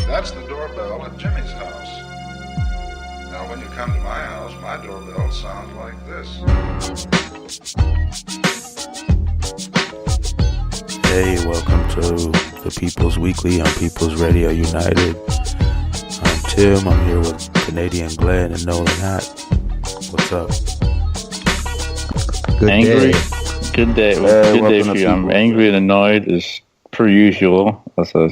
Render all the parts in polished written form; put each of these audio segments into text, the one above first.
That's the doorbell at Jimmy's house. Now, when you come to my house, my doorbell sounds like this. Hey, welcome to the People's Weekly on People's Radio United. I'm Tim. I'm here with Canadian Glenn and Nolan Hatt. What's up? Good angry. Day. Good day. Good day for you. I'm angry and annoyed as per usual as a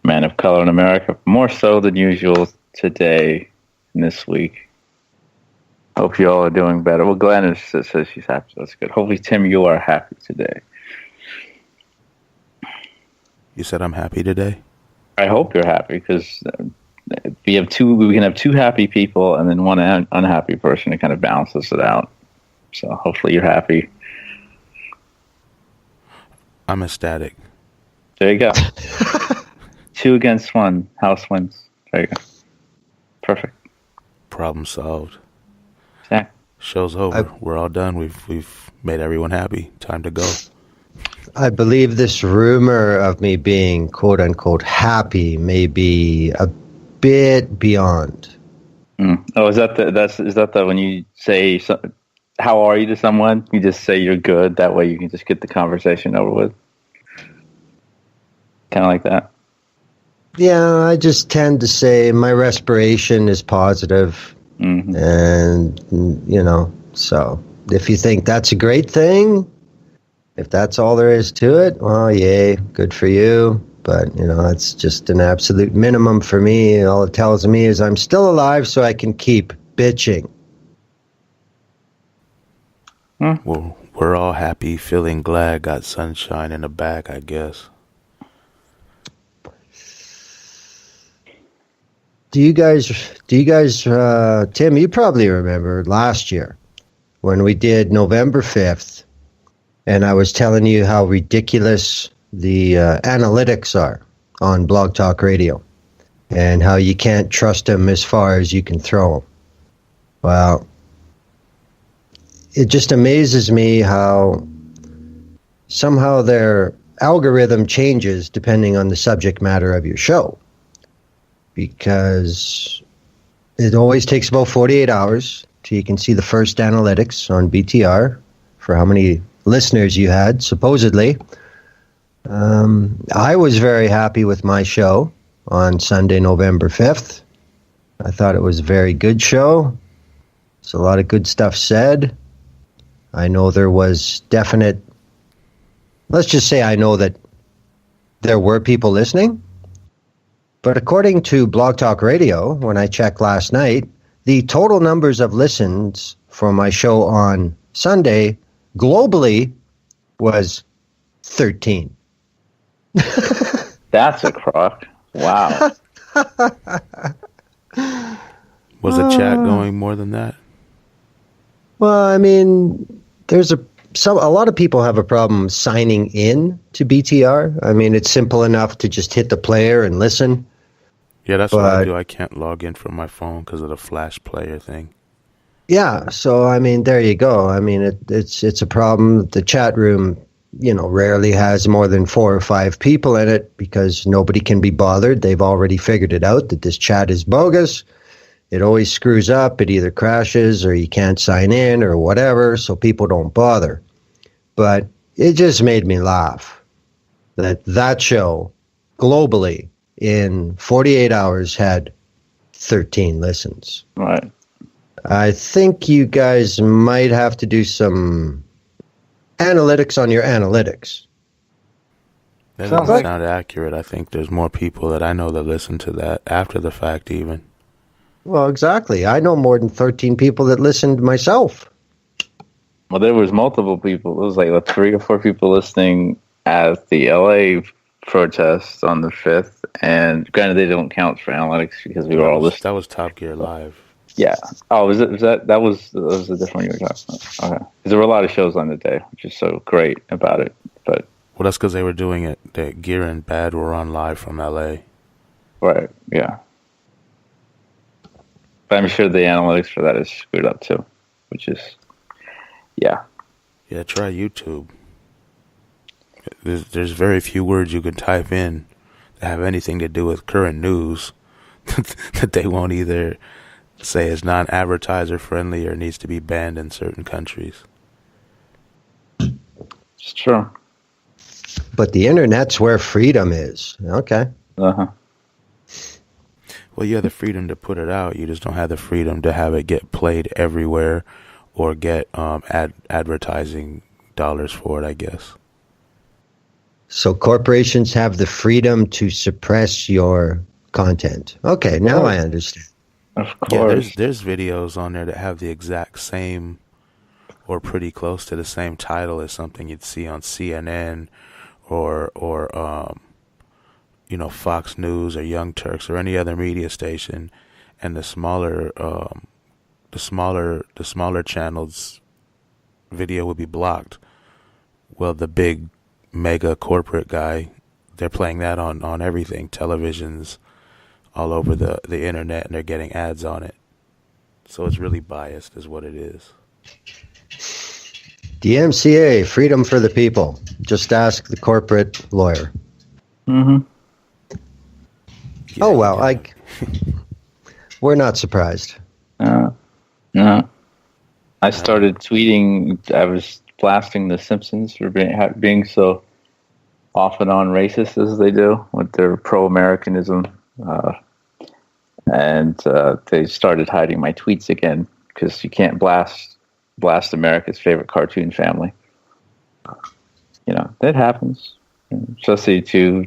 man of color in America. More so than usual today and this week. Hope you all are doing better. Well, Glenn says she's happy. That's good. Hopefully, Tim, you are happy today. You said I'm happy today? I hope you're happy because we can have two happy people and then one unhappy person to kind of balances it out. So hopefully you're happy. I'm ecstatic. There you go. 2 against 1. House wins. There you go. Perfect. Problem solved. Yeah. Show's over. We're all done. We've made everyone happy. Time to go. I believe this rumor of me being quote unquote happy may be a bit beyond. Oh, is that the when you say how are you to someone, you just say you're good, that way you can just get the conversation over with? Kind of like that. Yeah, I just tend to say my respiration is positive. Mm-hmm. And, so if you think that's a great thing, if that's all there is to it, well, yay, good for you. But, it's just an absolute minimum for me. All it tells me is I'm still alive so I can keep bitching. Well, we're all happy, feeling glad, got sunshine in the back, I guess. Do you guys, Tim, you probably remember last year when we did November 5th, and I was telling you how ridiculous the analytics are on Blog Talk Radio and how you can't trust them as far as you can throw them. Well, it just amazes me how somehow their algorithm changes depending on the subject matter of your show. Because it always takes about 48 hours till you can see the first analytics on BTR for how many listeners you had, supposedly. I was very happy with my show on Sunday, November 5th. I thought it was a very good show. There's a lot of good stuff said. I know there was definite... Let's just say I know that there were people listening. But according to Blog Talk Radio, when I checked last night, the total numbers of listens for my show on Sunday globally was 13. That's a crock. Wow. Was the chat going more than that? Well, I mean, there's a lot of people have a problem signing in to BTR. I mean, it's simple enough to just hit the player and listen. Yeah, that's what I do. I can't log in from my phone because of the Flash player thing. Yeah, so I mean, there you go. I mean, it's a problem. The chat room, rarely has more than 4 or 5 people in it because nobody can be bothered. They've already figured it out that this chat is bogus. It always screws up. It either crashes or you can't sign in or whatever, so people don't bother. But it just made me laugh that show globally in 48 hours had 13 listens. Right. I think you guys might have to do some analytics on your analytics. That doesn't sound accurate. I think there's more people that I know that listen to that after the fact even. Well, exactly. I know more than 13 people that listened myself. Well, there was multiple people. It was like 3 or 4 people listening at the LA protest on the 5th, and granted they don't count for analytics because we were all listening. That was Top Gear Live. Yeah. Oh, was that was a different one you were talking about? Okay. Because there were a lot of shows on the day, which is so great about it. But well, that's because they were doing it. That Gear and Bad were on live from LA. Right. Yeah. But I'm sure the analytics for that is screwed up too, which is, yeah. Yeah, try YouTube. There's very few words you can type in have anything to do with current news that they won't either say is non-advertiser friendly or needs to be banned in certain countries. It's true. But the internet's where freedom is. Okay. Uh-huh. Well, you have the freedom to put it out. You just don't have the freedom to have it get played everywhere or get advertising dollars for it, I guess. So corporations have the freedom to suppress your content. Okay, now I understand. Of course. Yeah, there's videos on there that have the exact same or pretty close to the same title as something you'd see on CNN or Fox News or Young Turks or any other media station, and the smaller channels video would be blocked. Well, the big mega corporate guy, they're playing that on everything, televisions all over the internet, and they're getting ads on it. So it's really biased is what it is. DMCA, freedom for the people. Just ask the corporate lawyer. Mm-hmm. Yeah, well, we're not surprised. No. I started tweeting. I was blasting The Simpsons for being so off and on racist as they do with their pro-Americanism. And they started hiding my tweets again because you can't blast America's favorite cartoon family. That happens. Especially to...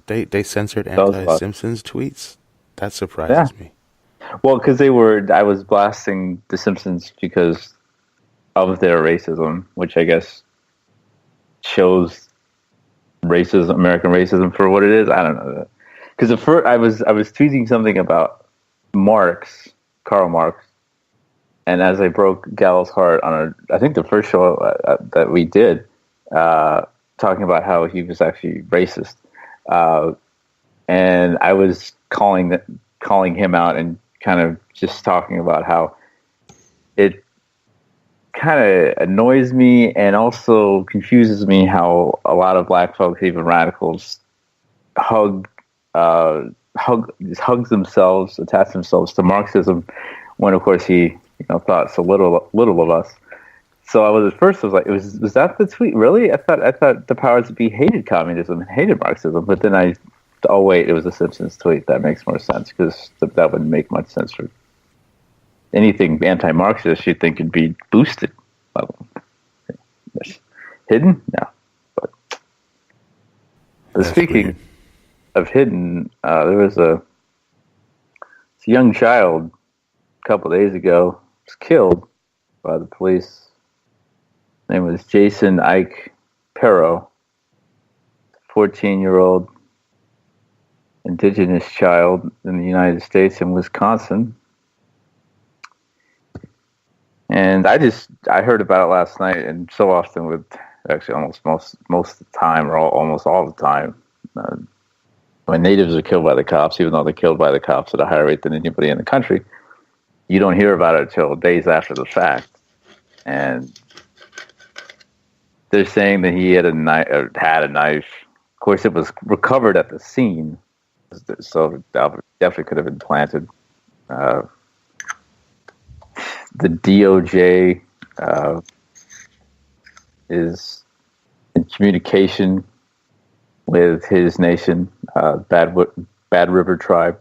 They censored anti-Simpsons tweets? That surprises me. Well, because I was blasting The Simpsons because of their racism, which I guess shows American racism for what it is. I don't know. Because at first I was tweeting something about Karl Marx, and as I broke Gal's heart on I think the first show that we did, talking about how he was actually racist, and I was calling him out and kind of just talking about how it kind of annoys me and also confuses me how a lot of black folks, even radicals, hug themselves, attach themselves to Marxism, when of course he thought so little of us. So I was like, was that the tweet? Really? I thought the powers that be hated communism and hated Marxism, but then it was a Simpsons tweet. That makes more sense because that wouldn't make much sense for anything anti-Marxist. You'd think it'd be boosted. Hidden? No. But speaking of hidden, there was a young child a couple of days ago was killed by the police. His name was Jason Ike Pero, 14-year-old indigenous child in the United States in Wisconsin. And I heard about it last night, and so often with actually almost most of the time, or almost all the time, when natives are killed by the cops, even though they're killed by the cops at a higher rate than anybody in the country, you don't hear about it until days after the fact. And they're saying that he had a knife. Of course, it was recovered at the scene, so definitely could have been planted. The DOJ is in communication with his nation, Bad River Tribe,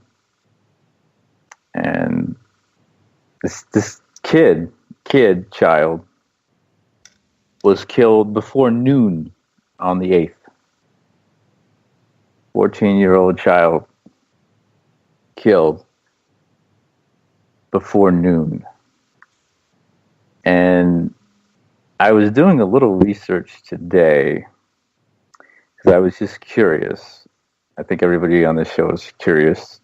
and this child was killed before noon on the 8th. 14-year-old child killed before noon. And I was doing a little research today because I was just curious. I think everybody on this show is curious.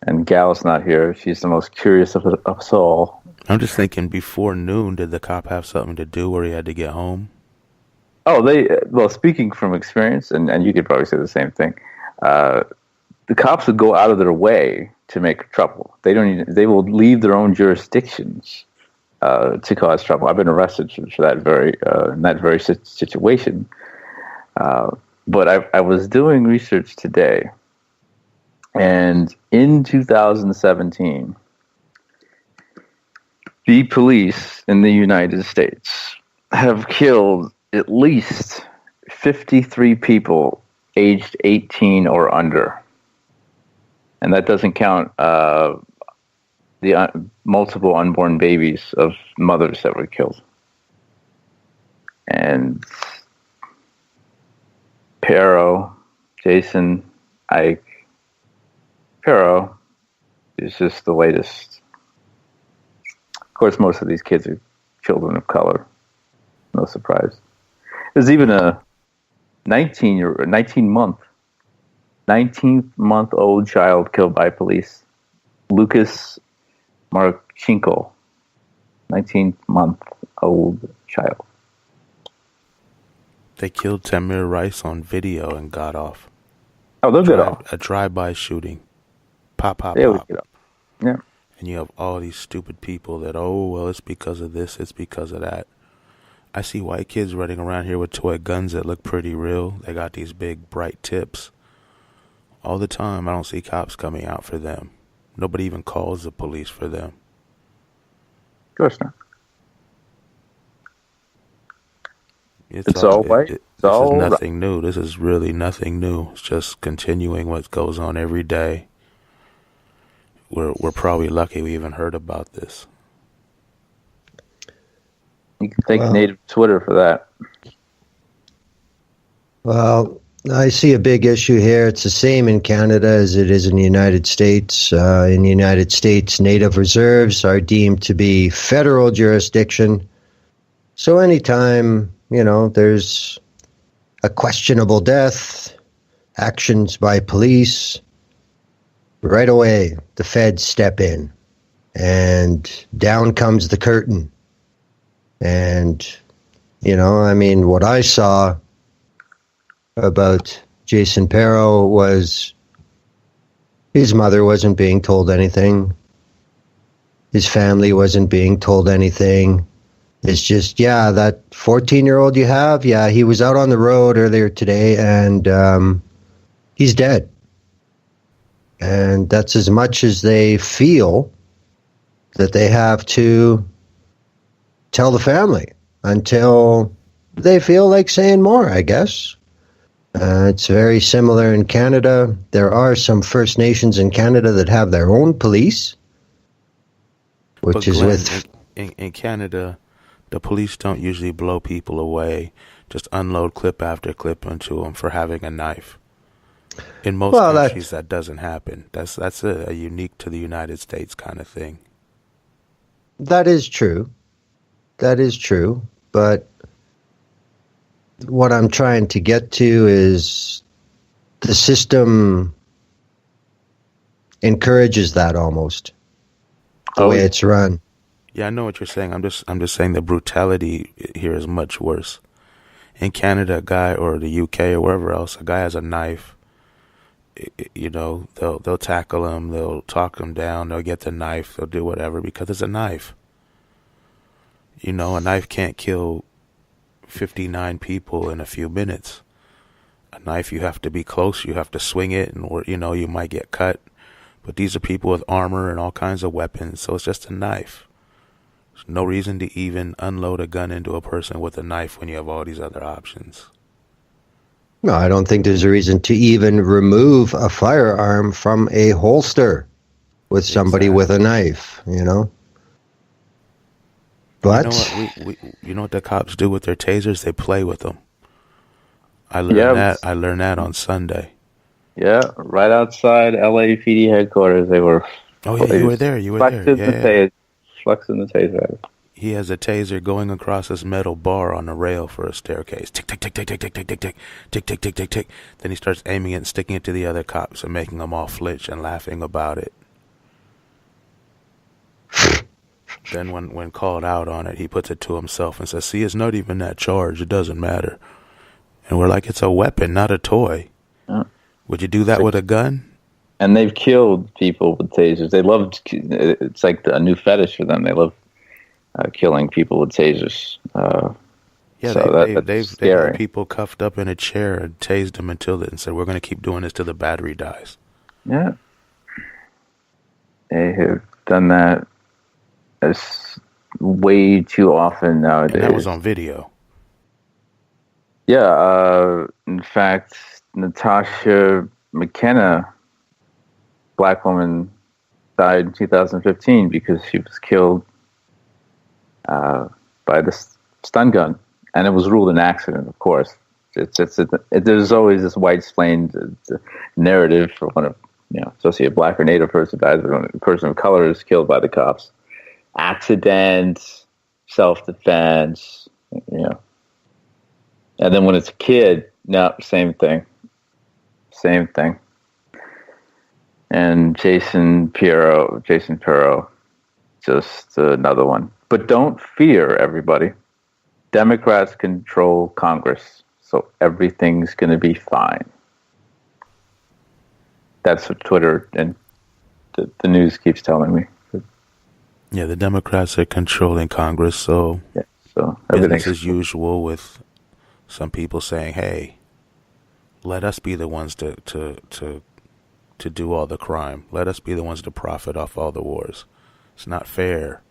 And Gal's not here. She's the most curious of us all. I'm just thinking, before noon, did the cop have something to do where he had to get home? Oh, speaking from experience, and you could probably say the same thing, the cops would go out of their way to make trouble. They will leave their own jurisdictions to cause trouble. I've been arrested for that in that very situation. But I was doing research today, And in 2017, the police in the United States have killed at least 53 people aged 18 or under. And that doesn't count the multiple unborn babies of mothers that were killed. And Pero, Jason, Ike, Pero is just the latest. Of course, most of these kids are children of color. No surprise. There's even a 19-month-old child killed by police. Lucas Marchenko, 19-month-old child. They killed Tamir Rice on video and got off. Oh, they'll get off. A drive-by shooting. Pop, pop, they pop. Get off. Yeah. And you have all these stupid people that, oh, well, it's because of this, it's because of that. I see white kids running around here with toy guns that look pretty real. They got these big, bright tips. All the time, I don't see cops coming out for them. Nobody even calls the police for them. Of course not. It's all white. This is nothing new. This is really nothing new. It's just continuing what goes on every day. We're probably lucky we even heard about this. You can thank Native Twitter for that. Well, I see a big issue here. It's the same in Canada as it is in the United States. In the United States, native reserves are deemed to be federal jurisdiction. So anytime, there's a questionable death, actions by police, right away the feds step in and down comes the curtain. And, what I saw about Jason Pero was his mother wasn't being told anything. His family wasn't being told anything. It's just, that 14-year-old you have, he was out on the road earlier today and he's dead. And that's as much as they feel that they have to tell the family until they feel like saying more, I guess. It's very similar in Canada. There are some First Nations in Canada that have their own police, which is with... In Canada, the police don't usually blow people away, just unload clip after clip into them for having a knife. In most countries, that doesn't happen. That's a unique to the United States kind of thing. That is true. That is true. But what I'm trying to get to is the system encourages that almost, the way it's run. Yeah, I know what you're saying. I'm just saying the brutality here is much worse. In Canada, a guy, or the UK or wherever else, a guy has a knife. They'll tackle him, they'll talk him down, they'll get the knife, they'll do whatever because it's a knife. A knife can't kill 59 people in a few minutes. A knife, you have to be close, you have to swing it, and you might get cut. But these are people with armor and all kinds of weapons, so it's just a knife. There's no reason to even unload a gun into a person with a knife when you have all these other options. No, I don't think there's a reason to even remove a firearm from a holster with somebody with a knife, But you know what the cops do with their tasers? They play with them. I learned that on Sunday. Yeah, right outside LAPD headquarters, they were. Oh yeah, you were there. Flexing the taser. He has a taser going across this metal bar on a rail for a staircase. Tick, tick, tick, tick, tick, tick, tick, tick, tick, tick, tick, tick, tick, tick. Then he starts aiming it and sticking it to the other cops and making them all flinch and laughing about it. Then when called out on it, he puts it to himself and says, see, it's not even that charge. It doesn't matter. And we're like, it's a weapon, not a toy. Would you do that with a gun? And they've killed people with tasers. It's like a new fetish for them. They love killing people with tasers. They've had people cuffed up in a chair and tased them and said, we're going to keep doing this till the battery dies. Yeah. They have done that as way too often nowadays. And that was on video. Yeah, in fact, Natasha McKenna, black woman, died in 2015 because she was killed by the stun gun, and it was ruled an accident. Of course, there's always this white-explained narrative for when especially a black or Native person dies, or when a person of color is killed by the cops. Accident, self-defense, And then when it's a kid, no, same thing. And Jason Pirro, just another one. But don't fear, everybody. Democrats control Congress, so everything's going to be fine. That's what Twitter and the news keeps telling me. Yeah, the Democrats are controlling Congress, so business as usual, with some people saying, "Hey, let us be the ones to do all the crime. Let us be the ones to profit off all the wars. It's not fair."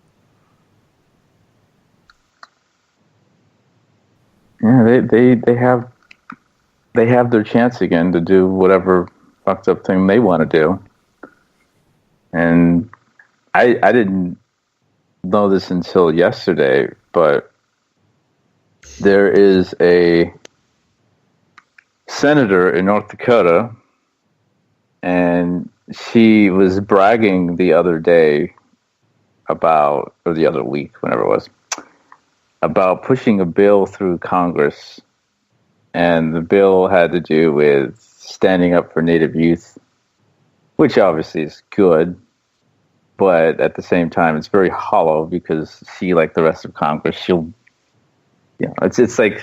Yeah, they have their chance again to do whatever fucked up thing they want to do. And I didn't know this until yesterday, but there is a senator in North Dakota, and she was bragging the other day or the other week, whenever it was, about pushing a bill through Congress. And the bill had to do with standing up for Native youth, which obviously is good, but at the same time, it's very hollow because she, like the rest of Congress, it's like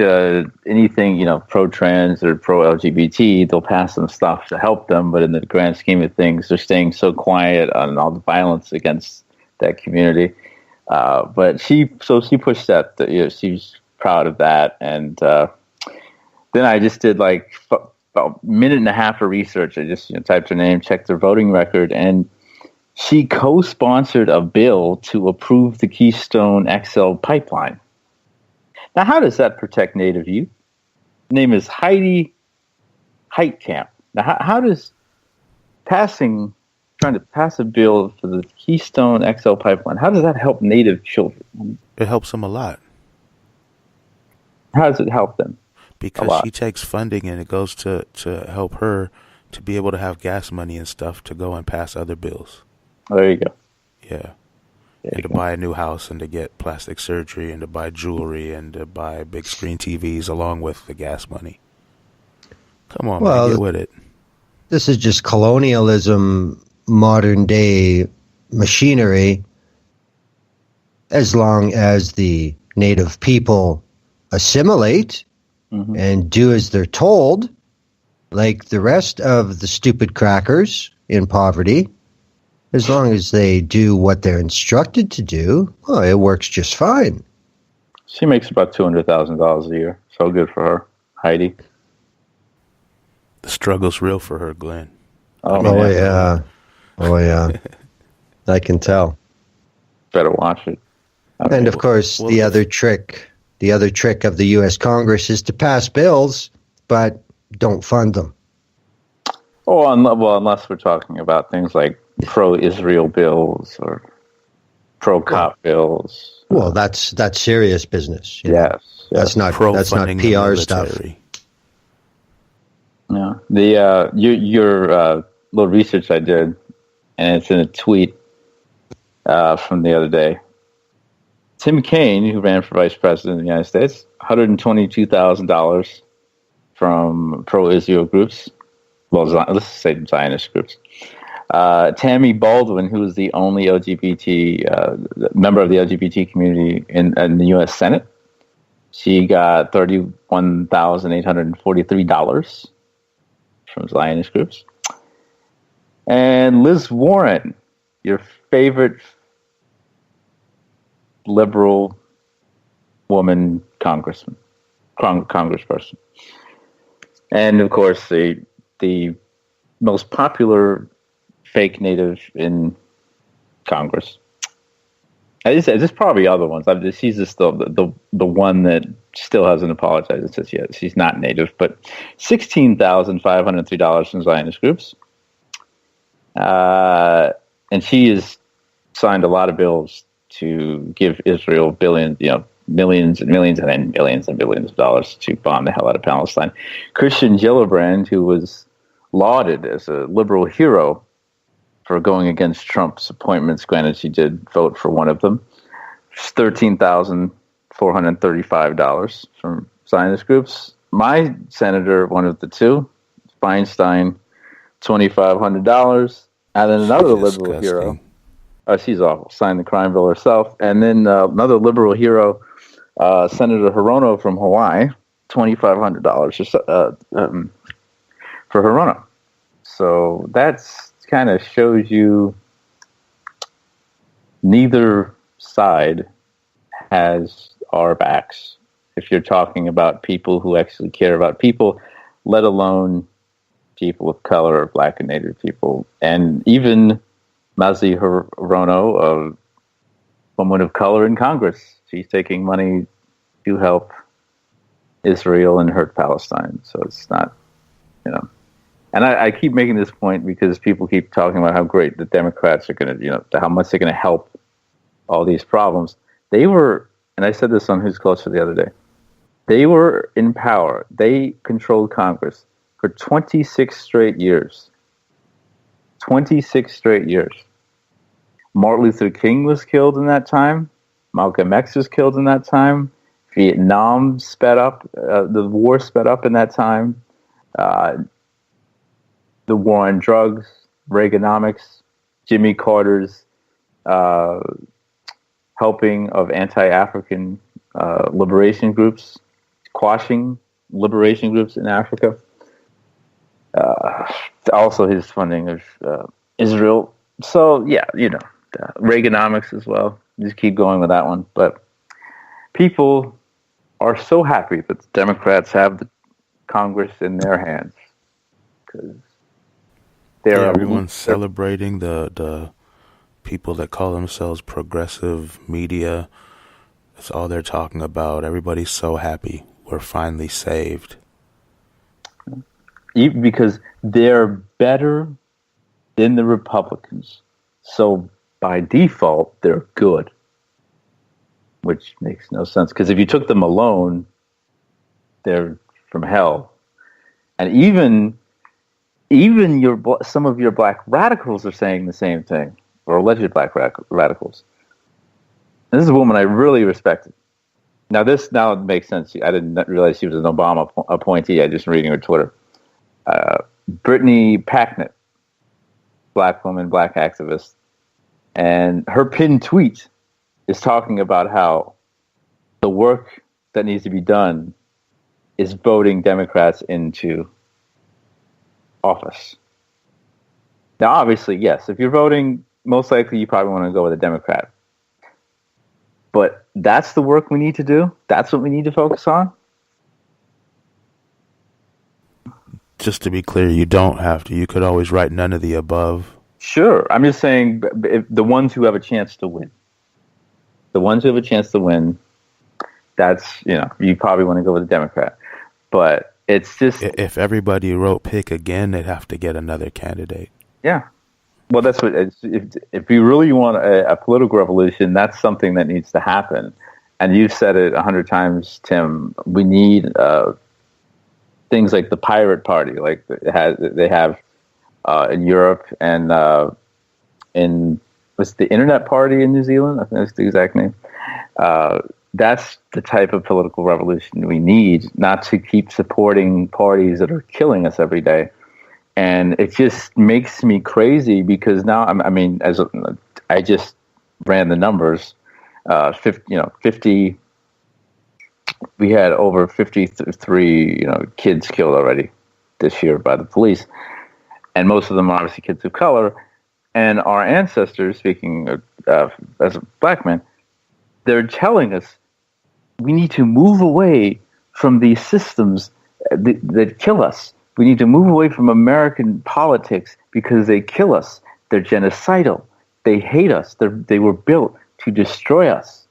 anything, pro-trans or pro-LGBT, they'll pass some stuff to help them, but in the grand scheme of things, they're staying so quiet on all the violence against that community. But she pushed that. She's proud of that, and then I just did like about a minute and a half of research. I just typed her name, checked her voting record, and she co-sponsored a bill to approve the Keystone XL pipeline. Now, how does that protect Native youth? Her name is Heidi Heitkamp. Now, how does trying to pass a bill for the Keystone XL pipeline, how does that help Native children? It helps them a lot. How does it help them? Because she takes funding and it goes to help her to be able to have gas money and stuff to go and pass other bills. Oh, there you go. Yeah. To buy a new house and to get plastic surgery and to buy jewelry and to buy big screen TVs along with the gas money. Come on, man, get with it. This is just colonialism, modern day machinery. As long as the Native people assimilate and do as they're told, like the rest of the stupid crackers in poverty, as long as they do what they're instructed to do, well, it works just fine. She makes about $200,000 a year. So good for her, Heidi. The struggle's real for her, Glenn. Oh yeah. I can tell. Better watch it. And of course, the other trick of the U.S. Congress is to pass bills, but don't fund them. Oh, unless we're talking about things like pro-Israel bills or pro-cop bills. Well, that's serious business. Yes. That's not PR stuff. Yeah. Your little research I did, and it's in a tweet from the other day. Tim Kaine, who ran for vice president of the United States, $122,000 from pro-Israel groups. Well, let's say Zionist groups. Tammy Baldwin, who was the only LGBT member of the LGBT community in the U.S. Senate, she got $31,843 from Zionist groups. And Liz Warren, your favorite liberal woman congressperson. And, of course, the most popular fake Native in Congress. There's probably other ones. She's just the one that still hasn't apologized. It says yet she's not native, but $16,503 from Zionist groups, and she has signed a lot of bills to give Israel billions, millions and millions, and then billions and billions of dollars to bomb the hell out of Palestine. Christian Gillibrand, who was lauded as a liberal hero for going against Trump's appointments, granted she did vote for one of them, $13,435 from Zionist groups. My senator, one of the two, Feinstein, $2,500, and then another liberal hero. She's awful. Signed the crime bill herself. And then another liberal hero, Senator Hirono from Hawaii, $2,500 for Hirono. So that's kind of shows you neither side has our backs. If you're talking about people who actually care about people, let alone people of color or black and native people, and even Mazi Hirono, a woman of color in Congress. She's taking money to help Israel and hurt Palestine. So it's not, And I keep making this point because people keep talking about how great the Democrats are going to, how much they're going to help all these problems. They were, and I said this on Who's Closer the other day, they were in power. They controlled Congress for 26 straight years. 26 straight years. Martin Luther King was killed in that time. Malcolm X was killed in that time. Vietnam sped up. The war sped up in that time. The war on drugs, Reaganomics, Jimmy Carter's helping of anti-African liberation groups, quashing liberation groups in Africa. Also his funding of Israel. So, yeah, Reaganomics as well. Just keep going with that one. But people are so happy that the Democrats have the Congress in their hands. Because everyone's celebrating the people that call themselves progressive media. That's all they're talking about. Everybody's so happy. We're finally saved. Because they're better than the Republicans. So by default, they're good. Which makes no sense. Because if you took them alone, they're from hell. And even some of your black radicals are saying the same thing, or alleged black radicals. And this is a woman I really respected. Now it makes sense. I didn't realize she was an Obama appointee. I just reading her Twitter. Brittany Packnett, black woman, black activist, and her pinned tweet is talking about how the work that needs to be done is voting Democrats into office. Now, obviously, yes, if you're voting, most likely you probably want to go with a Democrat. But that's the work we need to do? That's what we need to focus on? Just to be clear, you don't have to. You could always write none of the above. Sure. I'm just saying the ones who have a chance to win. The ones who have a chance to win, that's, you probably want to go with a Democrat. But it's just... If everybody wrote pick again, they'd have to get another candidate. Yeah. Well, that's what... If you really want a political revolution, that's something that needs to happen. And you've said it 100 times, Tim. We need things like the Pirate Party, like they have in Europe, and in... What's the Internet Party in New Zealand? I think that's the exact name. That's the type of political revolution we need, not to keep supporting parties that are killing us every day. And it just makes me crazy because now, I just ran the numbers. 50. We had over 53, kids killed already this year by the police, and most of them are obviously kids of color. And our ancestors, speaking as a black man, they're telling us we need to move away from these systems that kill us. We need to move away from American politics because they kill us. They're genocidal. They hate us. They were built to destroy us.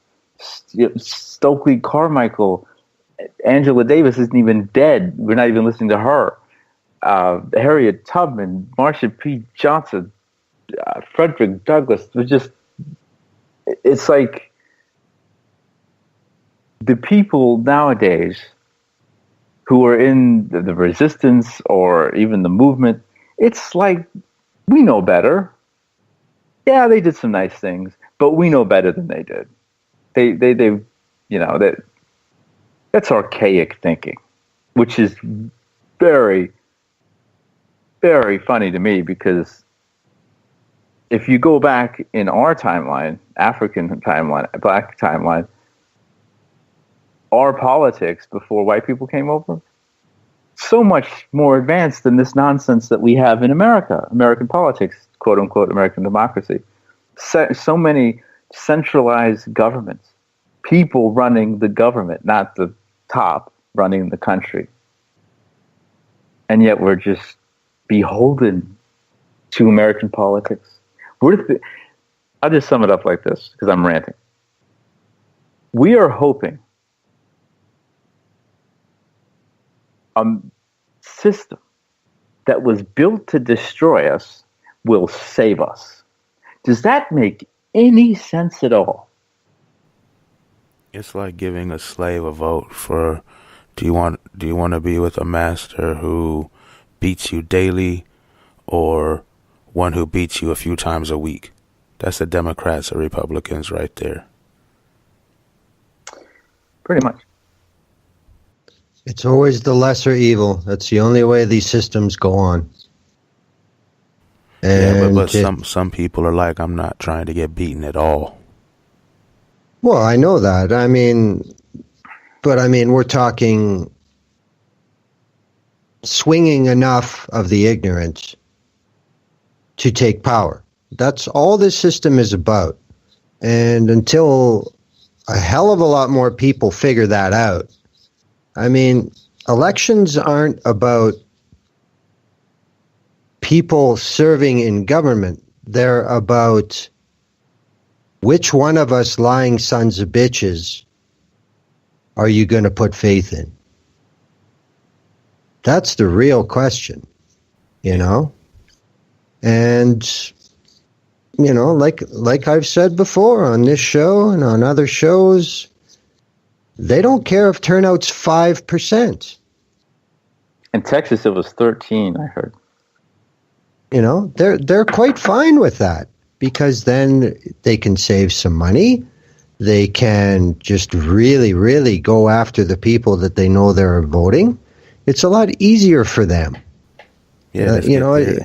Stokely Carmichael, Angela Davis isn't even dead. We're not even listening to her. Harriet Tubman, Marsha P. Johnson, Frederick Douglass. It's like the people nowadays who are in the resistance or even the movement, it's like we know better. Yeah, they did some nice things, but we know better than they did. That's archaic thinking, which is very, very funny to me, because if you go back in our timeline, African timeline, Black timeline, our politics before white people came over, so much more advanced than this nonsense that we have in America, American politics, quote unquote, American democracy. So many centralized governments, people running the government, not the top running the country. And yet we're just beholden to American politics. I'll just sum it up like this, because I'm ranting. We are hoping a system that was built to destroy us will save us. Does that make any sense at all? It's like giving a slave a vote for, do you want to be with a master who beats you daily or one who beats you a few times a week? That's the Democrats or Republicans right there. Pretty much. It's always the lesser evil. That's the only way these systems go on. And but some people are like, I'm not trying to get beaten at all. Well, I know that. We're talking swinging enough of the ignorant to take power. That's all this system is about. And until a hell of a lot more people figure that out, elections aren't about people serving in government. They're about which one of us lying sons of bitches are you going to put faith in? That's the real question, And, like I've said before on this show and on other shows, they don't care if turnout's 5%. In Texas, it was 13, I heard. They're quite fine with that, because then they can save some money. They can just really, really go after the people that they know they're voting. It's a lot easier for them. Yeah,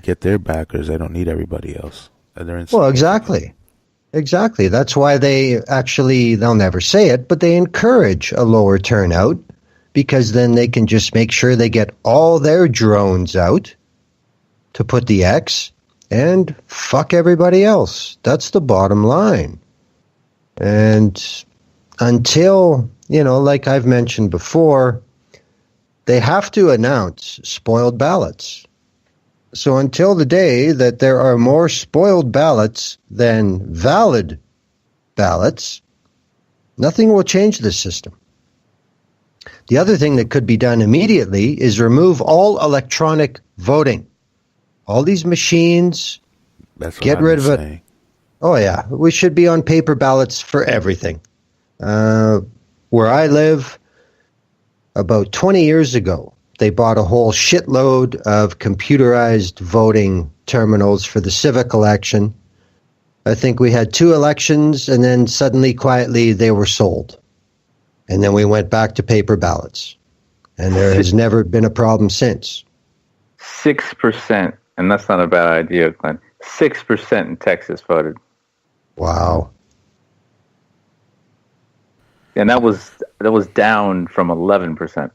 get their backers. They don't need everybody else. Well, exactly. That's why they'll never say it, but they encourage a lower turnout, because then they can just make sure they get all their drones out to put the X and fuck everybody else. That's the bottom line. And until, like I've mentioned before, they have to announce spoiled ballots. So until the day that there are more spoiled ballots than valid ballots, nothing will change this system. The other thing that could be done immediately is remove all electronic voting. All these machines, get rid of it. Oh, yeah. We should be on paper ballots for everything. Where I live, about 20 years ago, they bought a whole shitload of computerized voting terminals for the civic election. I think we had 2 elections, and then suddenly, quietly, they were sold. And then we went back to paper ballots. And there has never been a problem since. 6%, and that's not a bad idea, Glenn. 6% in Texas voted. Wow. And that was down from 11%.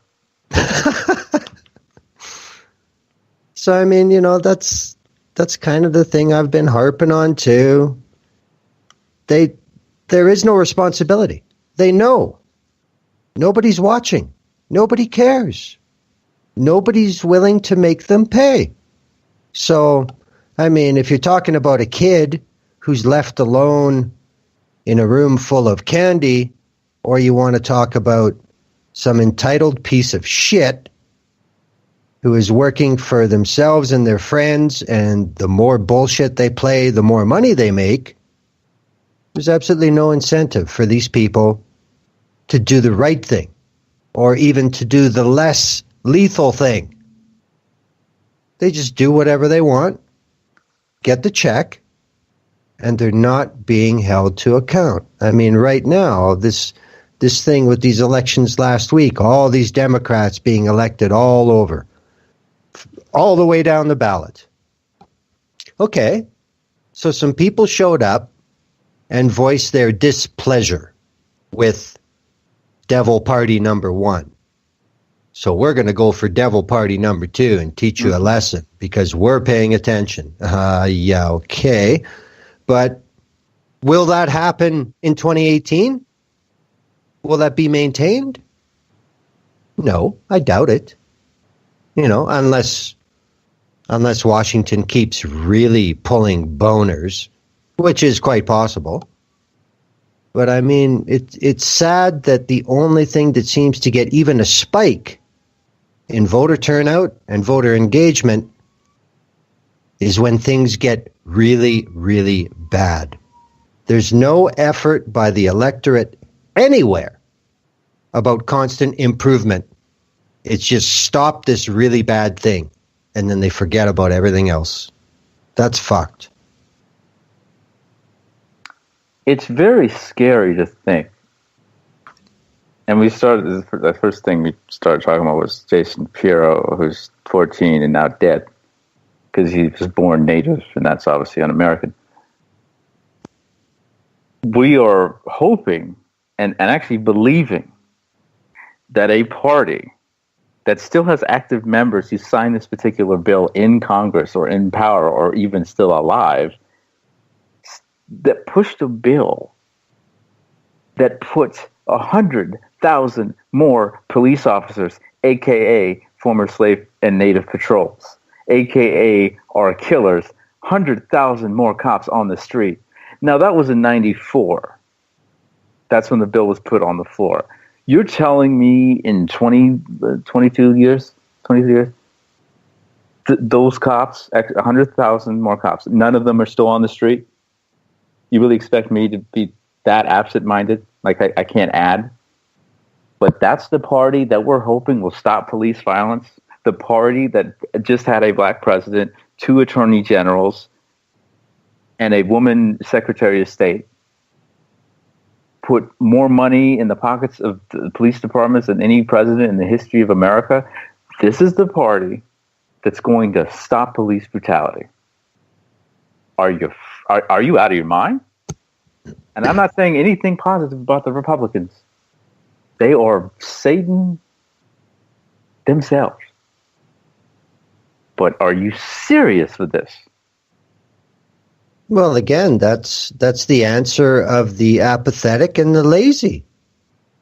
So that's kind of the thing I've been harping on too. There is no responsibility. They know. Nobody's watching. Nobody cares. Nobody's willing to make them pay. So, if you're talking about a kid who's left alone in a room full of candy, or you want to talk about some entitled piece of shit who is working for themselves and their friends, and the more bullshit they play, the more money they make. There's absolutely no incentive for these people to do the right thing, or even to do the less lethal thing. They just do whatever they want, get the check, and they're not being held to account. I mean, right now, this thing with these elections last week, all these Democrats being elected all over, all the way down the ballot. Okay, so some people showed up and voiced their displeasure with Devil Party number 1. So we're going to go for Devil Party number 2 and teach you a lesson because we're paying attention. Yeah, okay. But will that happen in 2018? Will that be maintained? No, I doubt it. You know, unless Washington keeps really pulling boners, which is quite possible. But I mean, it's sad that the only thing that seems to get even a spike in voter turnout and voter engagement is when things get really, really bad. There's no effort by the electorate anywhere about constant improvement. It's just stop this really bad thing, and then they forget about everything else. That's fucked. It's very scary to think. And the first thing we started talking about was Jason Piero, who's 14 and now dead because he was born native, and that's obviously un-American. We are hoping and actually believing that a party that still has active members who sign this particular bill in Congress or in power or even still alive, that pushed a bill that puts 100,000 more police officers, a.k.a. former slave and native patrols, a.k.a. our killers, 100,000 more cops on the street. Now, that was in 94. That's when the bill was put on the floor. You're telling me in 22 years, those cops, 100,000 more cops, none of them are still on the street? You really expect me to be that absent-minded? Like I can't add? But that's the party that we're hoping will stop police violence. The party that just had a black president, 2 attorney generals, and a woman secretary of state. Put more money in the pockets of the police departments than any president in the history of America. This is the party that's going to stop police brutality. Are you out of your mind? And I'm not saying anything positive about the Republicans. They are Satan themselves. But are you serious with this? Well, again, that's the answer of the apathetic and the lazy.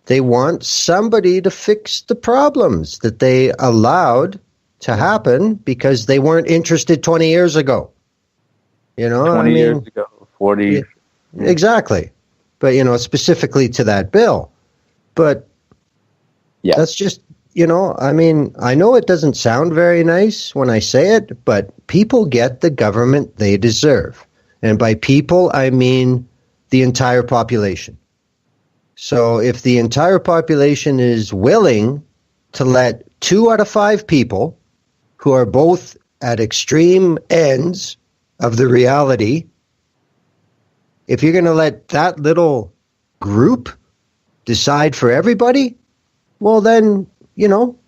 They want somebody to fix the problems that they allowed to happen because they weren't interested 20 years ago. You know, 20 years ago, 40. Yeah, exactly. But, you know, specifically to that bill. But yeah, that's just, you know, I mean, I know it doesn't sound very nice when I say it, but people get the government they deserve. And by people, I mean the entire population. So if the entire population is willing to let 2 out of 5 people who are both at extreme ends of the reality, if you're going to let that little group decide for everybody, well then, you know,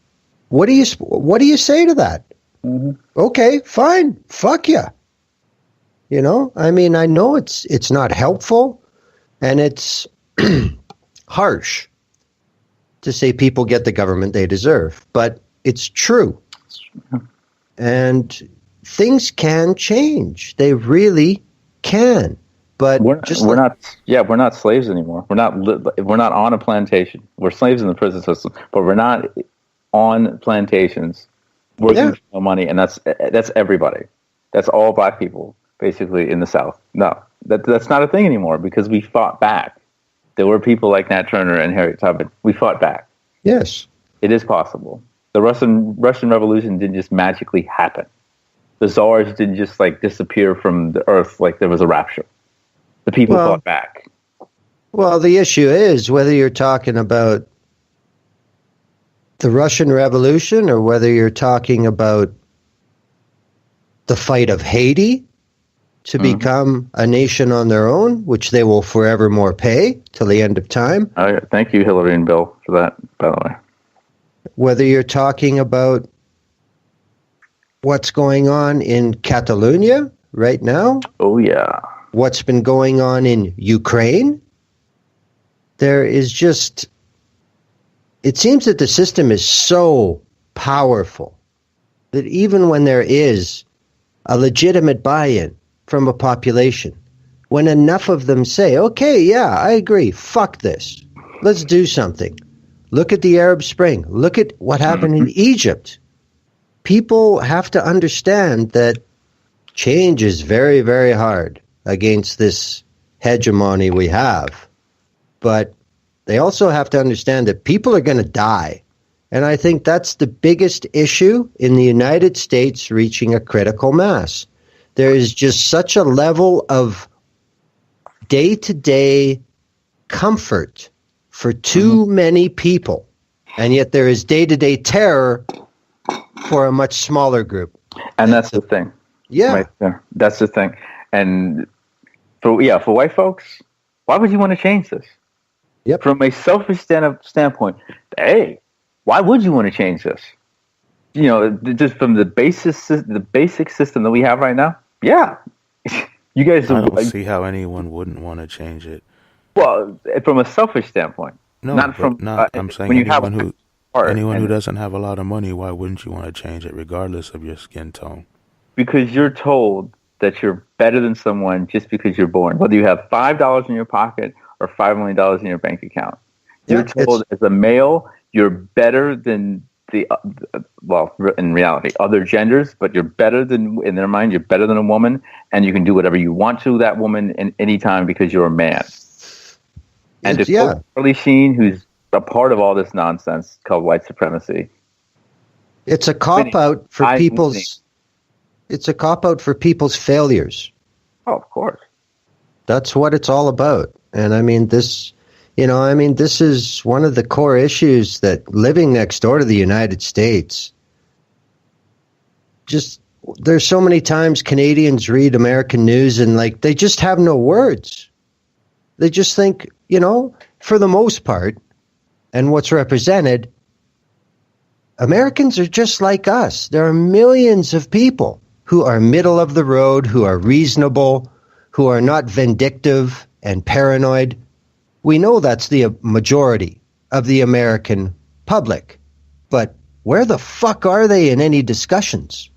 what do you say to that? Mm-hmm. Okay, fine, fuck you. You know, I mean, I know it's not helpful, and it's harsh to say people get the government they deserve, but it's true. And things can change. They really can. But we're not slaves anymore. We're not on a plantation. We're slaves in the prison system, but we're not on plantations working for no money, and that's everybody. That's all black people basically in the South. No, That's not a thing anymore because we fought back. There were people like Nat Turner and Harriet Tubman. We fought back. Yes. It is possible. The Russian Revolution didn't just magically happen. The czars didn't just like disappear from the earth like there was a rapture. The people fought back. Well, the issue is whether you're talking about the Russian Revolution or whether you're talking about the fight of Haiti to become a nation on their own, which they will forevermore pay till the end of time. Thank you, Hillary and Bill, for that, by the way. Whether you're talking about what's going on in Catalonia right now. Oh, yeah. What's been going on in Ukraine. There is just, it seems that the system is so powerful that even when there is a legitimate buy-in from a population, when enough of them say, okay, yeah, I agree, fuck this, let's do something. Look at the Arab Spring. Look at what happened in Egypt. People have to understand that change is very, very hard against this hegemony we have. But they also have to understand that people are going to die. And I think that's the biggest issue in the United States reaching a critical mass. There is just such a level of day-to-day comfort for too many people, and yet there is day-to-day terror for a much smaller group. And that's the thing. Yeah. Right there. That's the thing. And for white folks, why would you want to change this? Yep. From a selfish standpoint, hey, why would you want to change this? You know, just from the basic system that we have right now, yeah. You guys I don't see how anyone wouldn't want to change it. Well, from a selfish standpoint, no, not from. I'm saying when you anyone who doesn't have a lot of money, why wouldn't you want to change it, regardless of your skin tone? Because you're told that you're better than someone just because you're born, whether you have $5 in your pocket or $5 million in your bank account. You're told as a male you're better than in reality, other genders, but you're better than, in their mind, you're better than a woman, and you can do whatever you want to that woman in any time because you're a man. And to quote Charlie Sheen, who's a part of all this nonsense called white supremacy, it's a cop-out for people's. It's a cop-out for people's failures. Oh, of course. That's what it's all about. And I mean, this is one of the core issues that living next door to the United States, just, there's so many times Canadians read American news and like, they just have no words. They just think, for the most part, and what's represented, Americans are just like us. There are millions of people who are middle of the road, who are reasonable, who are not vindictive and paranoid. We know that's the majority of the American public. But where the fuck are they in any discussions?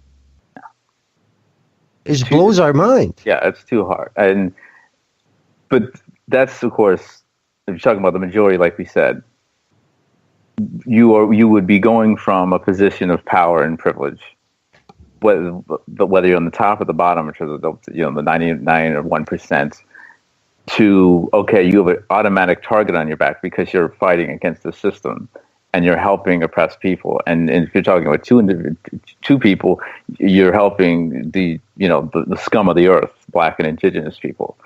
It blows our mind. Yeah, it's too hard. But that's, of course, if you're talking about the majority, like we said, you would be going from a position of power and privilege, whether you're on the top or the bottom, which is the 99 or 1%, to, okay, you have an automatic target on your back because you're fighting against the system and you're helping oppressed people. And if you're talking about two people, you're helping the scum of the earth, black and indigenous people.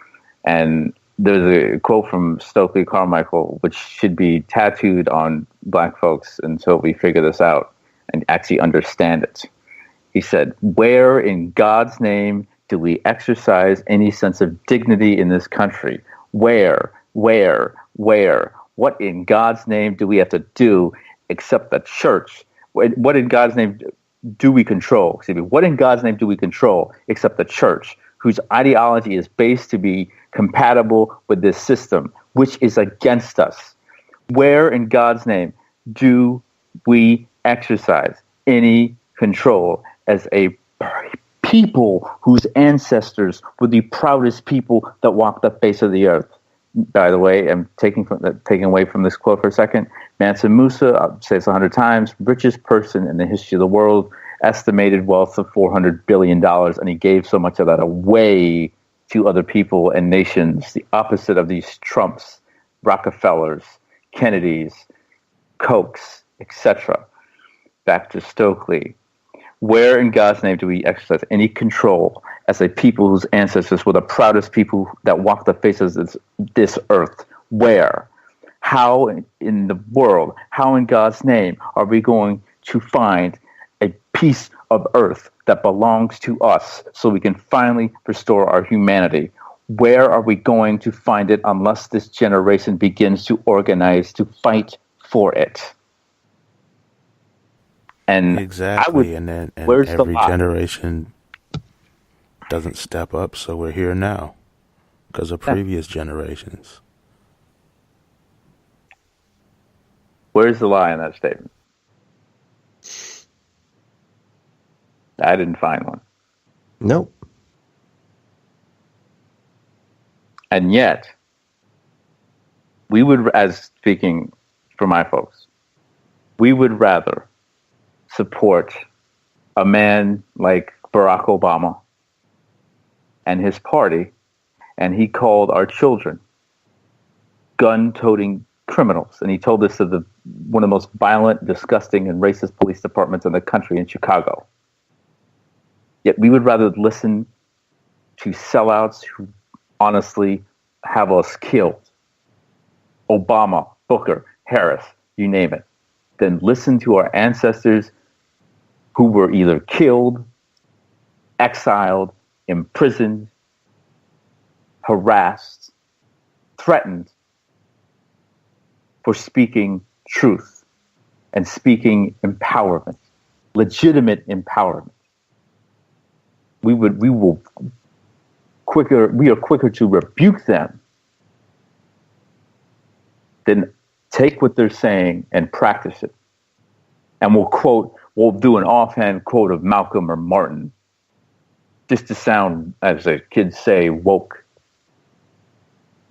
And there's a quote from Stokely Carmichael, which should be tattooed on black folks until we figure this out and actually understand it. He said, "Where in God's name do we exercise any sense of dignity in this country? Where? What in God's name do we have to do except the church? What in God's name do we control? Excuse me. What in God's name do we control except the church, whose ideology is based to be compatible with this system, which is against us? Where in God's name do we exercise any control as a people whose ancestors were the proudest people that walked the face of the earth?" By the way, I'm taking away from this quote for a second. Mansa Musa, I'll say this 100 times, richest person in the history of the world, estimated wealth of $400 billion, and he gave so much of that away to other people and nations, the opposite of these Trumps, Rockefellers, Kennedys, Kochs, etc. Back to Stokely. Where in God's name do we exercise any control as a people whose ancestors were the proudest people that walked the faces of this earth? Where? How in the world, how in God's name are we going to find a piece of earth that belongs to us so we can finally restore our humanity? Where are we going to find it unless this generation begins to organize to fight for it? And exactly, and every generation doesn't step up, so we're here now because of previous generations. Where's the lie in that statement? I didn't find one. Nope. And yet, we would, as speaking for my folks, we would rather support a man like Barack Obama and his party, and he called our children gun-toting criminals. And he told this to one of the most violent, disgusting, and racist police departments in the country in Chicago. Yet we would rather listen to sellouts who honestly have us killed, Obama, Booker, Harris, you name it, than listen to our ancestors who were either killed, exiled, imprisoned, harassed, threatened for speaking truth and speaking empowerment, legitimate empowerment. We are quicker to rebuke them than take what they're saying and practice it. And we'll do an offhand quote of Malcolm or Martin, just to sound, as the kids say, woke.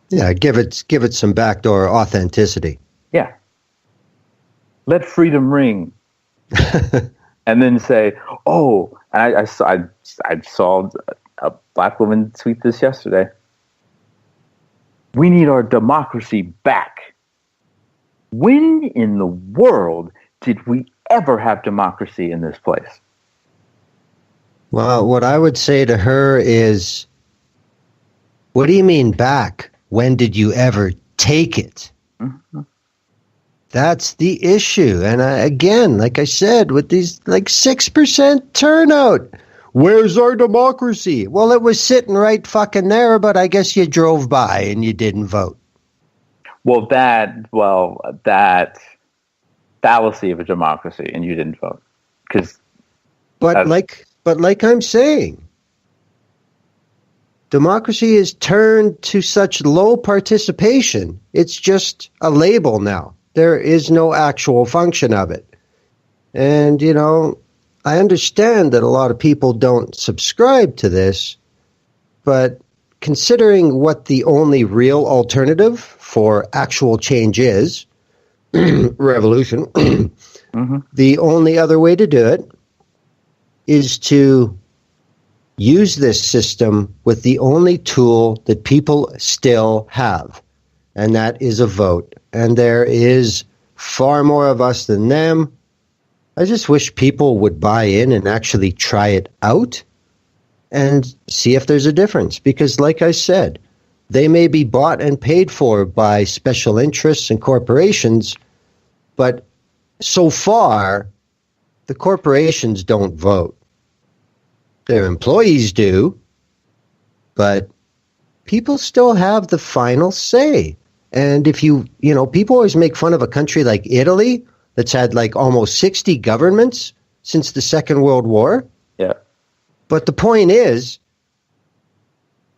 Yeah, give it some backdoor authenticity. Yeah. Let freedom ring. And then say, oh, and I saw a black woman tweet this yesterday. We need our democracy back. When in the world did we ever have democracy in this place? Well, what I would say to her is, what do you mean back? When did you ever take it? Mm-hmm. That's the issue. And again, like I said, with these 6% turnout, where's our democracy? Well, it was sitting right fucking there, but I guess you drove by and you didn't vote. That fallacy of a democracy, and you didn't vote. But like I'm saying, democracy is turned to such low participation. It's just a label now. There is no actual function of it. And, I understand that a lot of people don't subscribe to this, but considering what the only real alternative for actual change is, revolution, mm-hmm. The only other way to do it is to use this system with the only tool that people still have, and that is a vote. And there is far more of us than them. I just wish people would buy in and actually try it out and see if there's a difference. Because like I said, they may be bought and paid for by special interests and corporations, but so far, the corporations don't vote. Their employees do, but people still have the final say. And if people always make fun of a country like Italy that's had almost 60 governments since the Second World War. Yeah. But the point is,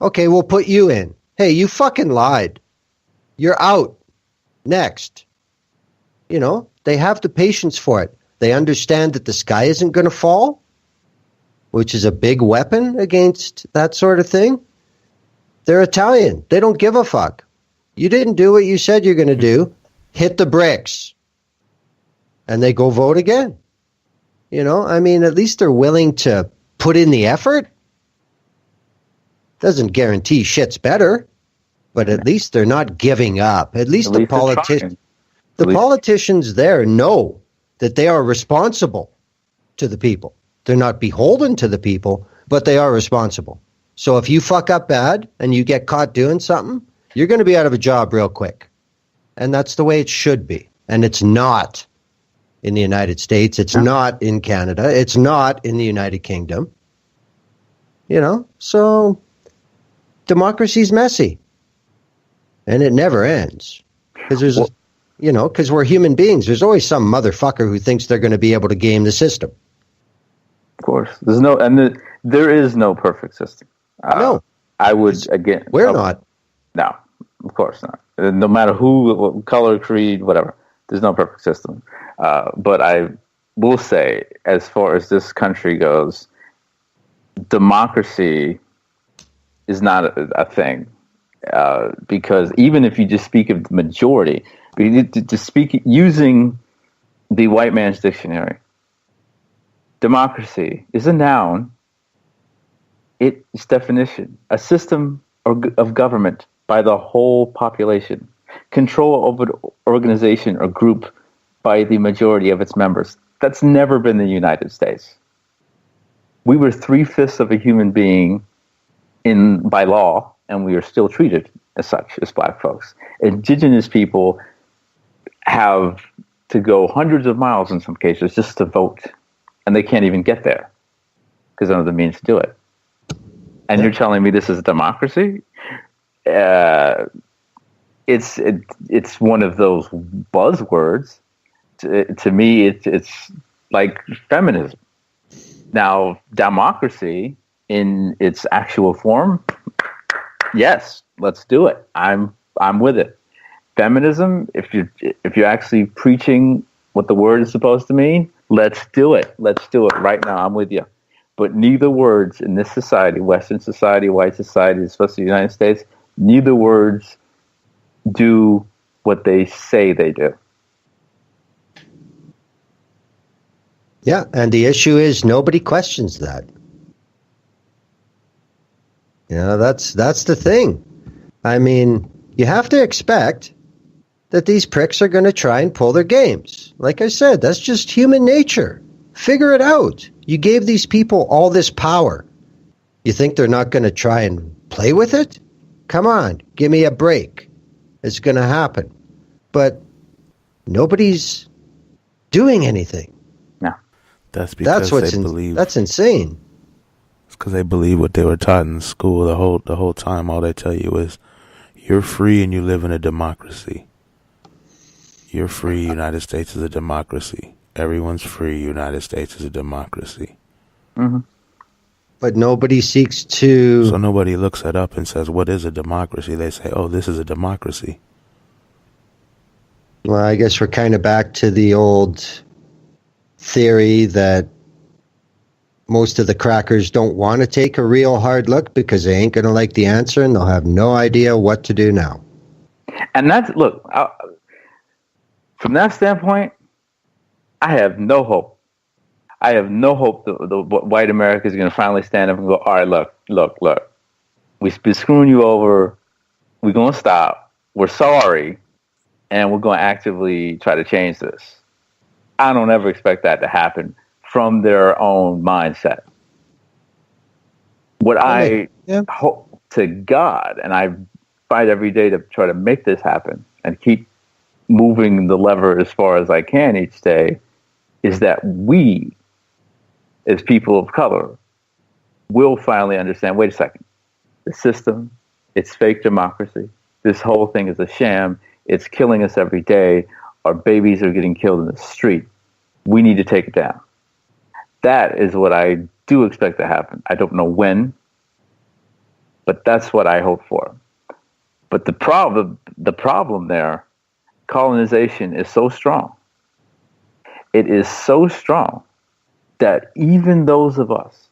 okay, we'll put you in. Hey, you fucking lied. You're out. Next. They have the patience for it. They understand that the sky isn't going to fall, which is a big weapon against that sort of thing. They're Italian. They don't give a fuck. You didn't do what you said you're going to do. Hit the bricks. And they go vote again. At least they're willing to put in the effort. Doesn't guarantee shit's better, but at least they're not giving up. At least the politicians there know that they are responsible to the people. They're not beholden to the people, but they are responsible. So if you fuck up bad and you get caught doing something, you're going to be out of a job real quick. And that's the way it should be. And it's not in the United States. It's not in Canada. It's not in the United Kingdom. You know, so democracy's messy. And it never ends. Because there's, because we're human beings. There's always some motherfucker who thinks they're going to be able to game the system. Of course. There is no perfect system. No. I would, again... We're not. No, of course not. No matter who, color, creed, whatever. There's no perfect system. But I will say, as far as this country goes, democracy is not a thing. Because even if you just speak of the majority, you need to speak using the white man's dictionary, democracy is a noun. Its definition: a system of government by the whole population, control over an organization or group by the majority of its members. That's never been the United States. We were 3/5 of a human being by law, and we are still treated as such as black folks. Indigenous people have to go hundreds of miles in some cases just to vote, and they can't even get there because they don't have the means to do it. And you're telling me this is a democracy? It's one of those buzzwords. To me, it's like feminism. Now, democracy in its actual form, yes, let's do it. I'm with it. Feminism, if you're actually preaching what the word is supposed to mean, let's do it. Let's do it right now. I'm with you. But neither words in this society, Western society, white society, especially the United States, neither words do what they say they do. Yeah, and the issue is nobody questions that. That's the thing. I mean, you have to expect that these pricks are going to try and pull their games. Like I said, that's just human nature. Figure it out. You gave these people all this power. You think they're not going to try and play with it? Come on, give me a break. It's going to happen. But nobody's doing anything. No. That's because they believe. That's insane. It's because they believe what they were taught in school the whole time. All they tell you is, you're free and you live in a democracy. You're free. United States is a democracy. Everyone's free. United States is a democracy. Mm-hmm. But nobody seeks to... So nobody looks it up and says, what is a democracy? They say, oh, this is a democracy. Well, I guess we're kind of back to the old theory that most of the crackers don't want to take a real hard look because they ain't going to like the answer and they'll have no idea what to do now. And that's, look, from that standpoint, I have no hope. I have no hope the white America is going to finally stand up and go, all right, look. We've been screwing you over. We're going to stop. We're sorry. And we're going to actively try to change this. I don't ever expect that to happen from their own mindset. What I hope to God, and I fight every day to try to make this happen and keep moving the lever as far as I can each day, is that we, as people of color, will finally understand, wait a second, the system, it's fake democracy. This whole thing is a sham. It's killing us every day. Our babies are getting killed in the street. We need to take it down. That is what I do expect to happen. I don't know when, but that's what I hope for. But the problem there, colonization is so strong. It is so strong that even those of us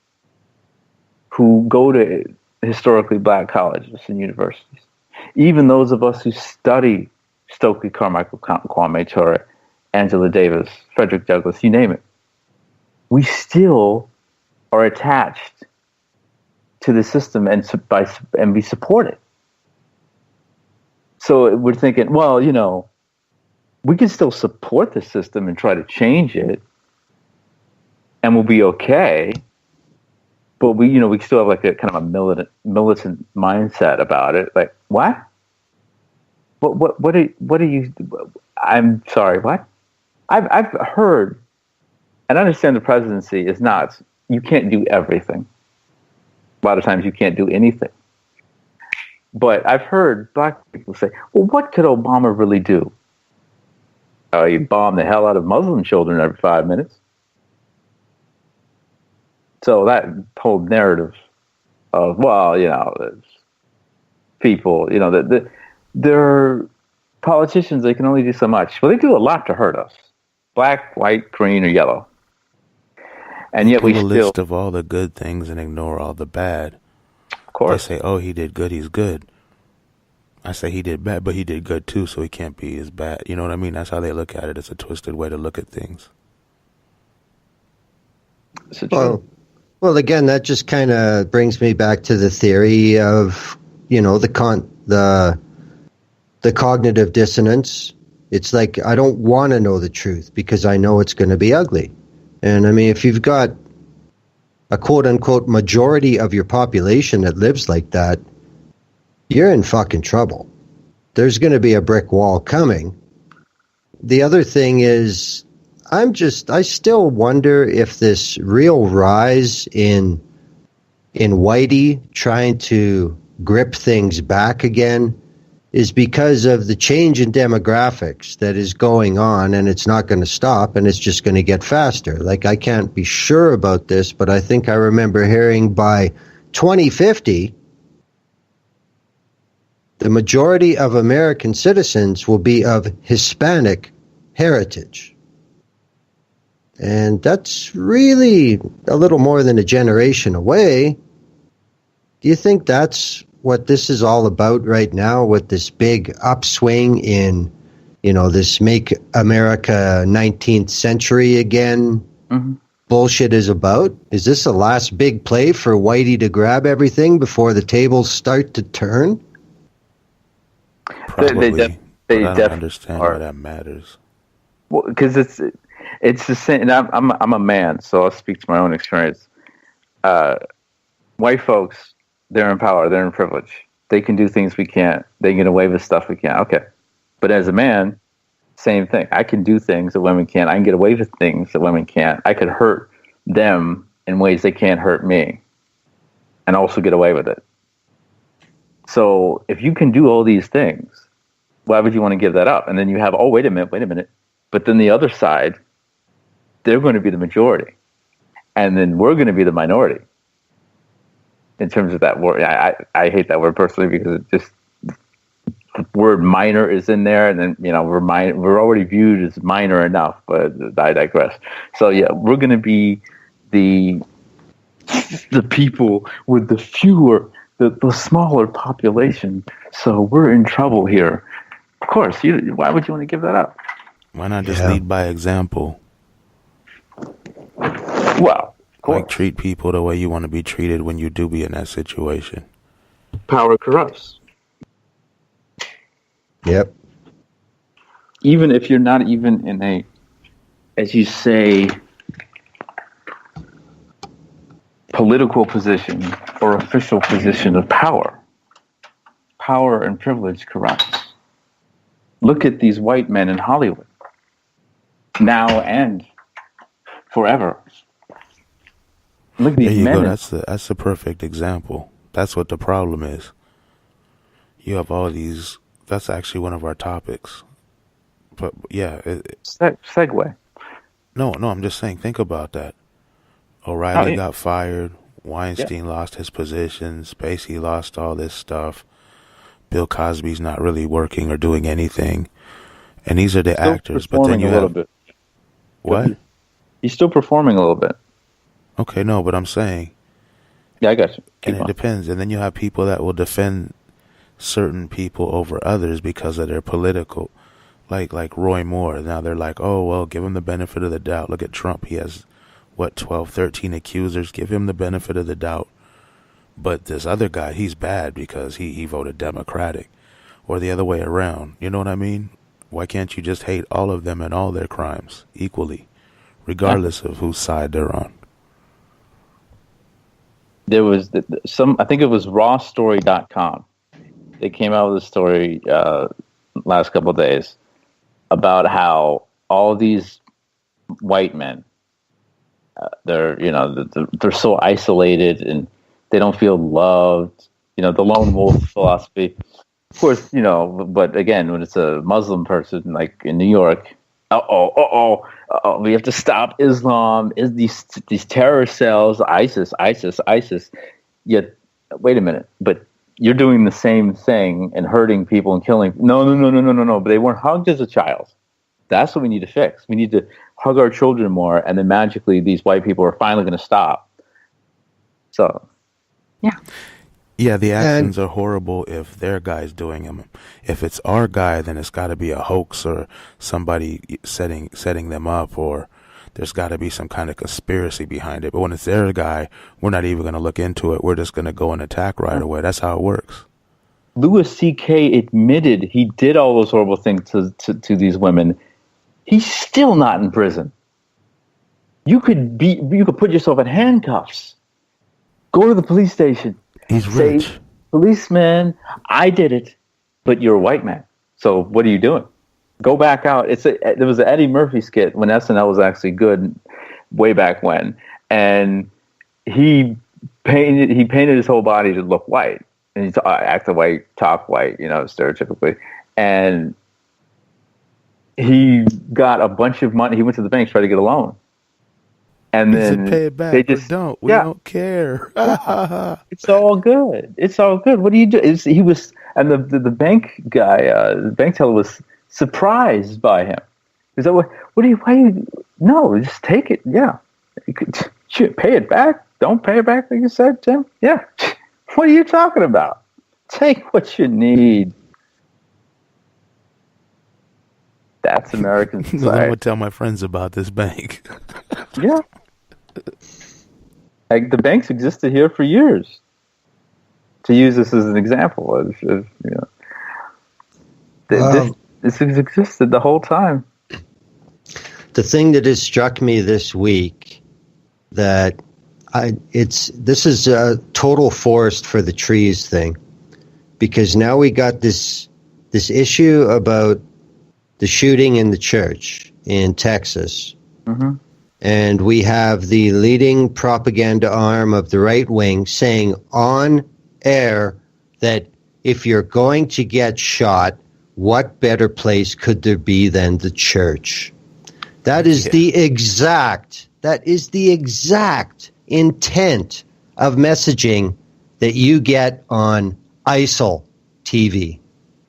who go to historically black colleges and universities, even those of us who study Stokely Carmichael, Kwame Ture, Angela Davis, Frederick Douglass, you name it, we still are attached to the system and be supported. So we're thinking, well, we can still support the system and try to change it, and we'll be okay. But we still have like a kind of a militant mindset about it. Like, what? What are you? I'm sorry. What? I've heard, and I understand the presidency is not. You can't do everything. A lot of times you can't do anything. But I've heard black people say, well, what could Obama really do? He bombed the hell out of Muslim children every 5 minutes. So that whole narrative of, there's people, they're politicians, they can only do so much. Well, they do a lot to hurt us. Black, white, green, or yellow. And yet we still... list of all the good things and ignore all the bad. Of course. They say, oh, he did good, he's good. I say he did bad, but he did good too, so he can't be as bad. You know what I mean? That's how they look at it. It's a twisted way to look at things. Well, again, that just kind of brings me back to the theory of, the cognitive dissonance. It's like, I don't want to know the truth because I know it's going to be ugly. And I mean, if you've got a quote unquote majority of your population that lives like that, you're in fucking trouble. There's going to be a brick wall coming. The other thing is, I still wonder if this real rise in Whitey trying to grip things back again is because of the change in demographics that is going on, and it's not going to stop, and it's just going to get faster. Like, I can't be sure about this, but I think I remember hearing by 2050, the majority of American citizens will be of Hispanic heritage. And that's really a little more than a generation away. Do you think that's what this is all about right now, with this big upswing in, this make America 19th century again bullshit is about? Is this the last big play for Whitey to grab everything before the tables start to turn? Probably, they I don't understand why that matters. Well, because it's the same. And I'm a man, so I'll speak to my own experience. White folks, they're in power, they're in privilege. They can do things we can't. They can get away with stuff we can't. Okay, but as a man, same thing. I can do things that women can't. I can get away with things that women can't. I could hurt them in ways they can't hurt me, and also get away with it. So if you can do all these things, why would you want to give that up? And then you have, wait a minute. But then the other side, they're going to be the majority. And then we're going to be the minority. In terms of that word, I hate that word personally because it just, the word minor is in there. And then, we're already viewed as minor enough, but I digress. So yeah, we're going to be the people with the fewer, the smaller population, so we're in trouble here. Of course, why would you want to give that up? Why not just lead by example? Well, of course. Like, treat people the way you want to be treated when you do be in that situation. Power corrupts. Yep. Even if you're not even in a, as you say, political position or official position of power. Power and privilege corrupts. Look at these white men in Hollywood. Now and forever. Look at these men. That's the perfect example. That's what the problem is. You have all these. That's actually one of our topics. But yeah. Segue. No, I'm just saying, think about that. O'Reilly got fired. Weinstein lost his position. Spacey lost all this stuff. Bill Cosby's not really working or doing anything. And these are the actors. But then you have... Bit. What? He's still performing a little bit. Okay, no, but I'm saying... Yeah, I got you. And it depends. And then you have people that will defend certain people over others because of their political... Like Roy Moore. Now they're like, oh, well, give him the benefit of the doubt. Look at Trump. He has... 12, 13 accusers, give him the benefit of the doubt. But this other guy, he's bad because he voted Democratic, or the other way around. You know what I mean? Why can't you just hate all of them and all their crimes equally, regardless of whose side they're on? There was I think it was rawstory.com. They came out with a story last couple of days about how all these white men, they're so isolated and they don't feel loved. The lone wolf philosophy. Of course, but again, when it's a Muslim person like in New York, we have to stop Islam. Is these terror cells, ISIS? Yet, wait a minute, but you're doing the same thing and hurting people and killing. No. But they weren't hugged as a child. That's what we need to fix. We need to hug our children more, and then magically these white people are finally going to stop. So, yeah. Yeah, the actions are horrible if their guy's doing them. If it's our guy, then it's got to be a hoax or somebody setting them up, or there's got to be some kind of conspiracy behind it. But when it's their guy, we're not even going to look into it. We're just going to go and attack right away. That's how it works. Louis C.K. admitted he did all those horrible things to these women. He's still not in prison. You could put yourself in handcuffs. Go to the police station. He's rich. Say, policeman, I did it, but you're a white man. So what are you doing? Go back out. There was an Eddie Murphy skit when SNL was actually good way back when, and he painted his whole body to look white, and he acted white, talk white, stereotypically, and he got a bunch of money. He went to the bank to try to get a loan. And then pay it back, they just don't. We don't care. It's all good. It's all good. What do you do? He was, and the bank guy, the bank teller was surprised by him. He said, no, just take it. Yeah. Pay it back. Don't pay it back, like you said, Tim. Yeah. What are you talking about? Take what you need. That's American society. I would tell my friends about this bank. Yeah. Like, the banks existed here for years. To use this as an example, this has existed the whole time. The thing that has struck me this week that this is a total forest for the trees thing, because now we got this issue about the shooting in the church in Texas. Mm-hmm. And we have the leading propaganda arm of the right wing saying on air that if you're going to get shot, what better place could there be than the church? That is the exact intent of messaging that you get on ISIL TV.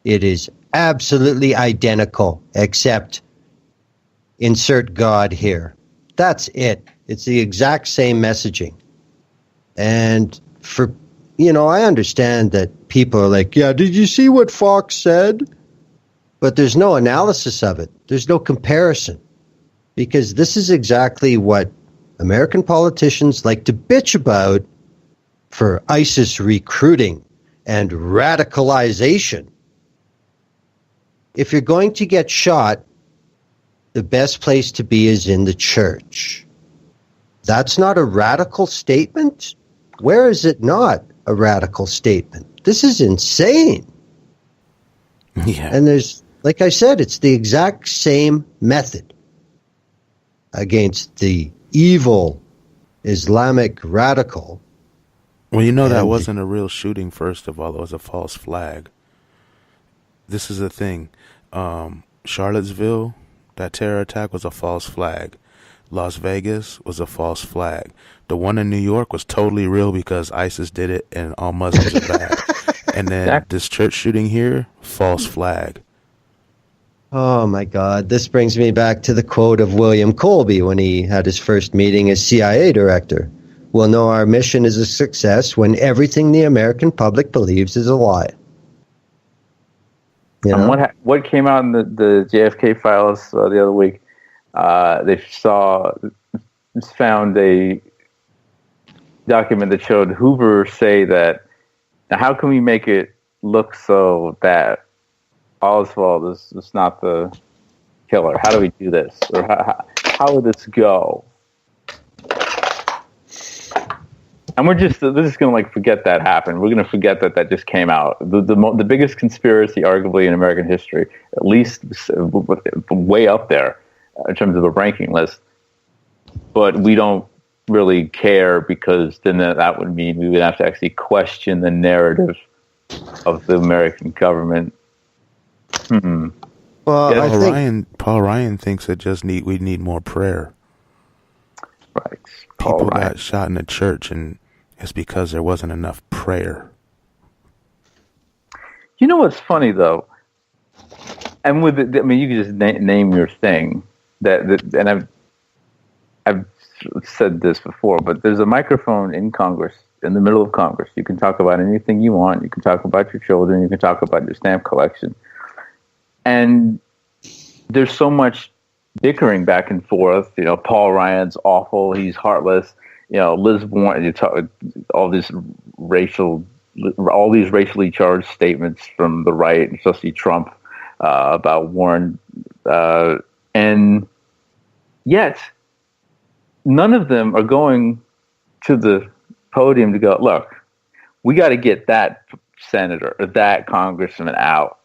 It is absolutely identical, except insert God here. That's it. It's the exact same messaging. And I understand that people are like, yeah, did you see what Fox said? But there's no analysis of it. There's no comparison. Because this is exactly what American politicians like to bitch about for ISIS recruiting and radicalization. If you're going to get shot, the best place to be is in the church. That's not a radical statement? Where is it not a radical statement? This is insane. Yeah. And there's, like I said, it's the exact same method against the evil Islamic radical. Well, that wasn't a real shooting, first of all. It was a false flag. This is the thing. Charlottesville, that terror attack was a false flag. Las Vegas was a false flag. The one in New York was totally real because ISIS did it and all Muslims are bad. And then this church shooting here, false flag. Oh, my God. This brings me back to the quote of William Colby when he had his first meeting as CIA director. We'll know our mission is a success when everything the American public believes is a lie. What came out in the JFK files the other week? They found document that showed Hoover say that, now how can we make it look so that Oswald is not the killer? How do we do this? Or how would this go? And we're just going to like forget that happened. We're going to forget that just came out. The biggest conspiracy, arguably, in American history, at least way up there in terms of a ranking list. But we don't really care, because then that would mean we would have to actually question the narrative of the American government. Well, yeah, Paul Ryan thinks we need more prayer. Right. People got shot in a church, and it's because there wasn't enough prayer. You know what's funny though, and with it, I mean, you can just name your thing. And I've said this before, but there's a microphone in Congress, in the middle of Congress. You can talk about anything you want. You can talk about your children. You can talk about your stamp collection. And there's so much bickering back and forth. You know, Paul Ryan's awful. He's heartless. You know, Liz Warren. You talk all these racially charged statements from the right, especially Trump, about Warren, and yet none of them are going to the podium to go, look, we got to get that senator or that congressman out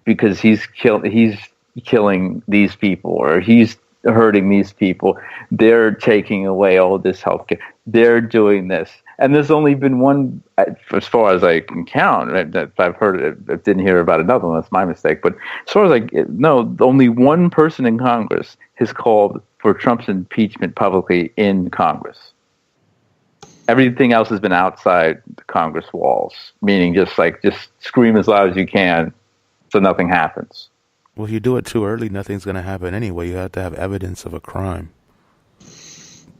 because he's killing these people, or he's hurting these people. They're taking away all this health care. They're doing this. And there's only been one, as far as I can count. If I've heard it, I didn't hear about another one. That's my mistake. But as far as only one person in Congress has called for Trump's impeachment publicly in Congress. Everything else has been outside the Congress walls, meaning just scream as loud as you can so nothing happens. Well, if you do it too early, nothing's going to happen anyway. You have to have evidence of a crime.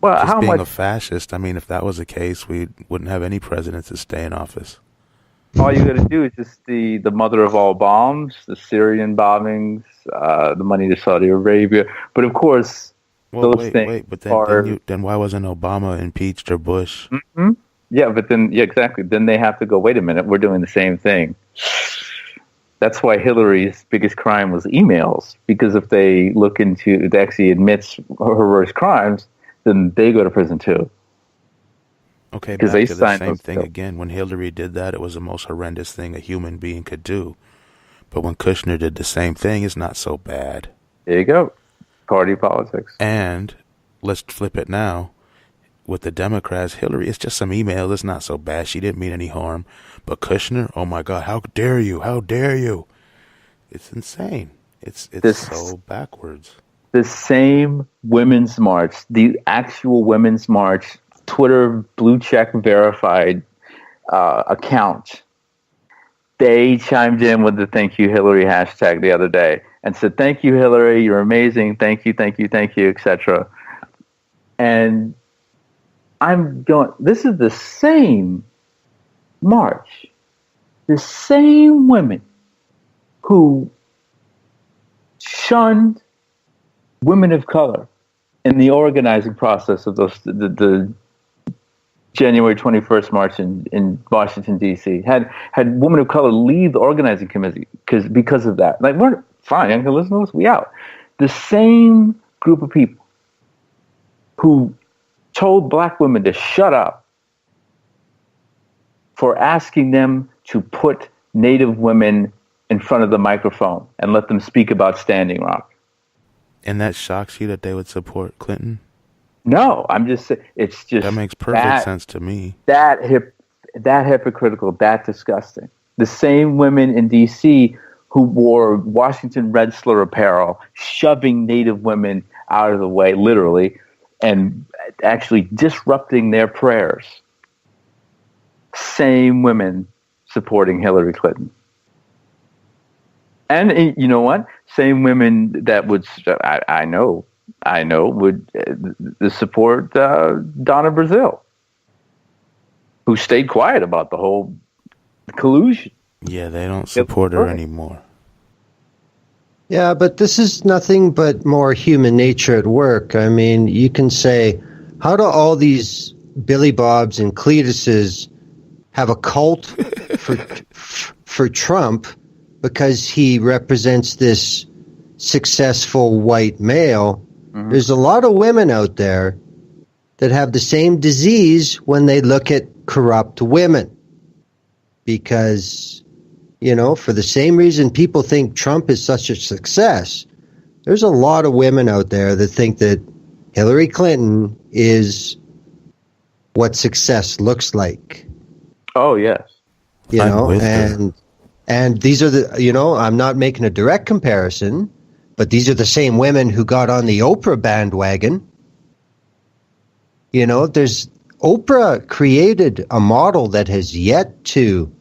Well, just being a fascist, I mean, if that was the case, we wouldn't have any presidents to stay in office. All you got to do is just the mother of all bombs, the Syrian bombings, the money to Saudi Arabia. But of course, then why wasn't Obama impeached or Bush? Mm-hmm. Yeah, exactly. Then they have to go, wait a minute, we're doing the same thing. That's why Hillary's biggest crime was emails, because if they actually admits her worst crimes, then they go to prison too. Okay, back to the same thing again. When Hillary did that, it was the most horrendous thing a human being could do. But when Kushner did the same thing, it's not so bad. There you go. Party politics. And let's flip it now. With the Democrats, Hillary, it's just some email. It's not so bad. She didn't mean any harm. But Kushner, oh my God, how dare you? How dare you? It's insane. It's so backwards. The same women's march, the actual women's march, Twitter blue check verified account, they chimed in with the "Thank You Hillary" hashtag the other day and said, "Thank you, Hillary, you're amazing. Thank you, etc." And I'm going, this is the same march, the same women who shunned women of color in the organizing process of the January 21st march in Washington, D.C. had women of color leave the organizing committee because of that. Like, we're fine, I'm going to listen to this, we out. The same group of people who told black women to shut up for asking them to put Native women in front of the microphone and let them speak about Standing Rock. And that shocks you that they would support Clinton? No, I'm just saying, it's just... That makes perfect sense to me. That hypocritical, that disgusting. The same women in D.C. who wore Washington Redstler apparel, shoving Native women out of the way, literally, and actually disrupting their prayers. Same women supporting Hillary Clinton. And you know what? Same women that would, I know, would support Donna Brazile, who stayed quiet about the whole collusion. Yeah, they don't support her anymore. Yeah, but this is nothing but more human nature at work. I mean, you can say, how do all these Billy Bob's and Cletus's have a cult for Trump because he represents this successful white male. Mm-hmm. There's a lot of women out there that have the same disease when they look at corrupt women. Because, for the same reason people think Trump is such a success, there's a lot of women out there that think that Hillary Clinton is what success looks like. Oh, yes. And these are the, I'm not making a direct comparison, but these are the same women who got on the Oprah bandwagon. Oprah created a model that has yet to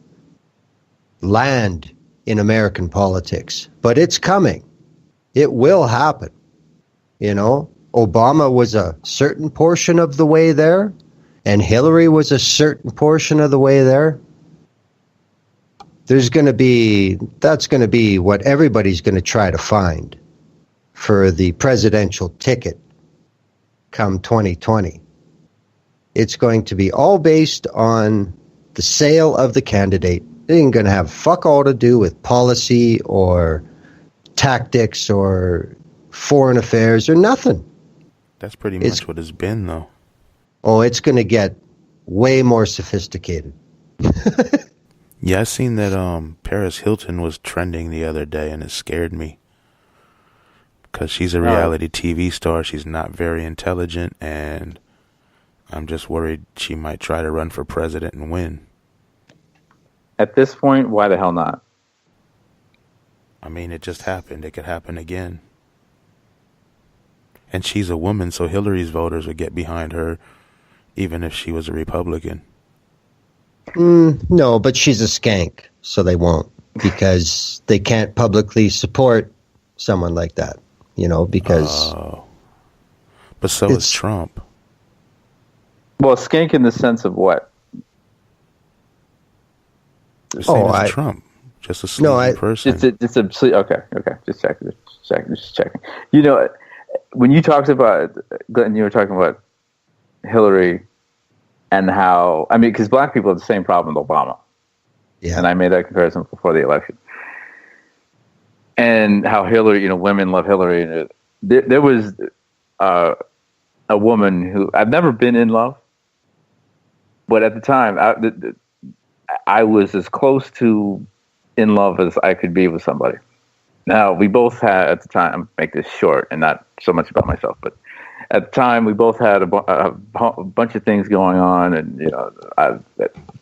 land in American politics, but it's coming. It will happen. Obama was a certain portion of the way there, and Hillary was a certain portion of the way there. That's going to be what everybody's going to try to find for the presidential ticket come 2020. It's going to be all based on the sale of the candidate. It ain't going to have fuck all to do with policy or tactics or foreign affairs or nothing. That's pretty much what it's been, though. Oh, it's going to get way more sophisticated. Yeah, I seen that Paris Hilton was trending the other day, and it scared me. Because she's a reality TV star. She's not very intelligent, and I'm just worried she might try to run for president and win. At this point, why the hell not? I mean, it just happened. It could happen again. And she's a woman, so Hillary's voters would get behind her, even if she was a Republican. No, but she's a skank, so they won't, because they can't publicly support someone like that, because... But so is Trump. Well, skank in the sense of what? The same as Trump. Just a sleazy person. Okay. Just checking. When you talked about, Glenn, you were talking about Hillary and how, because black people have the same problem with Obama. Yeah. And I made that comparison before the election. And how Hillary, women love Hillary. There was a woman who, I've never been in love, but at the time, I was as close to in love as I could be with somebody. Now, we both had, at the time, make this short and not so much about myself, but at the time, we both had a bunch of things going on, and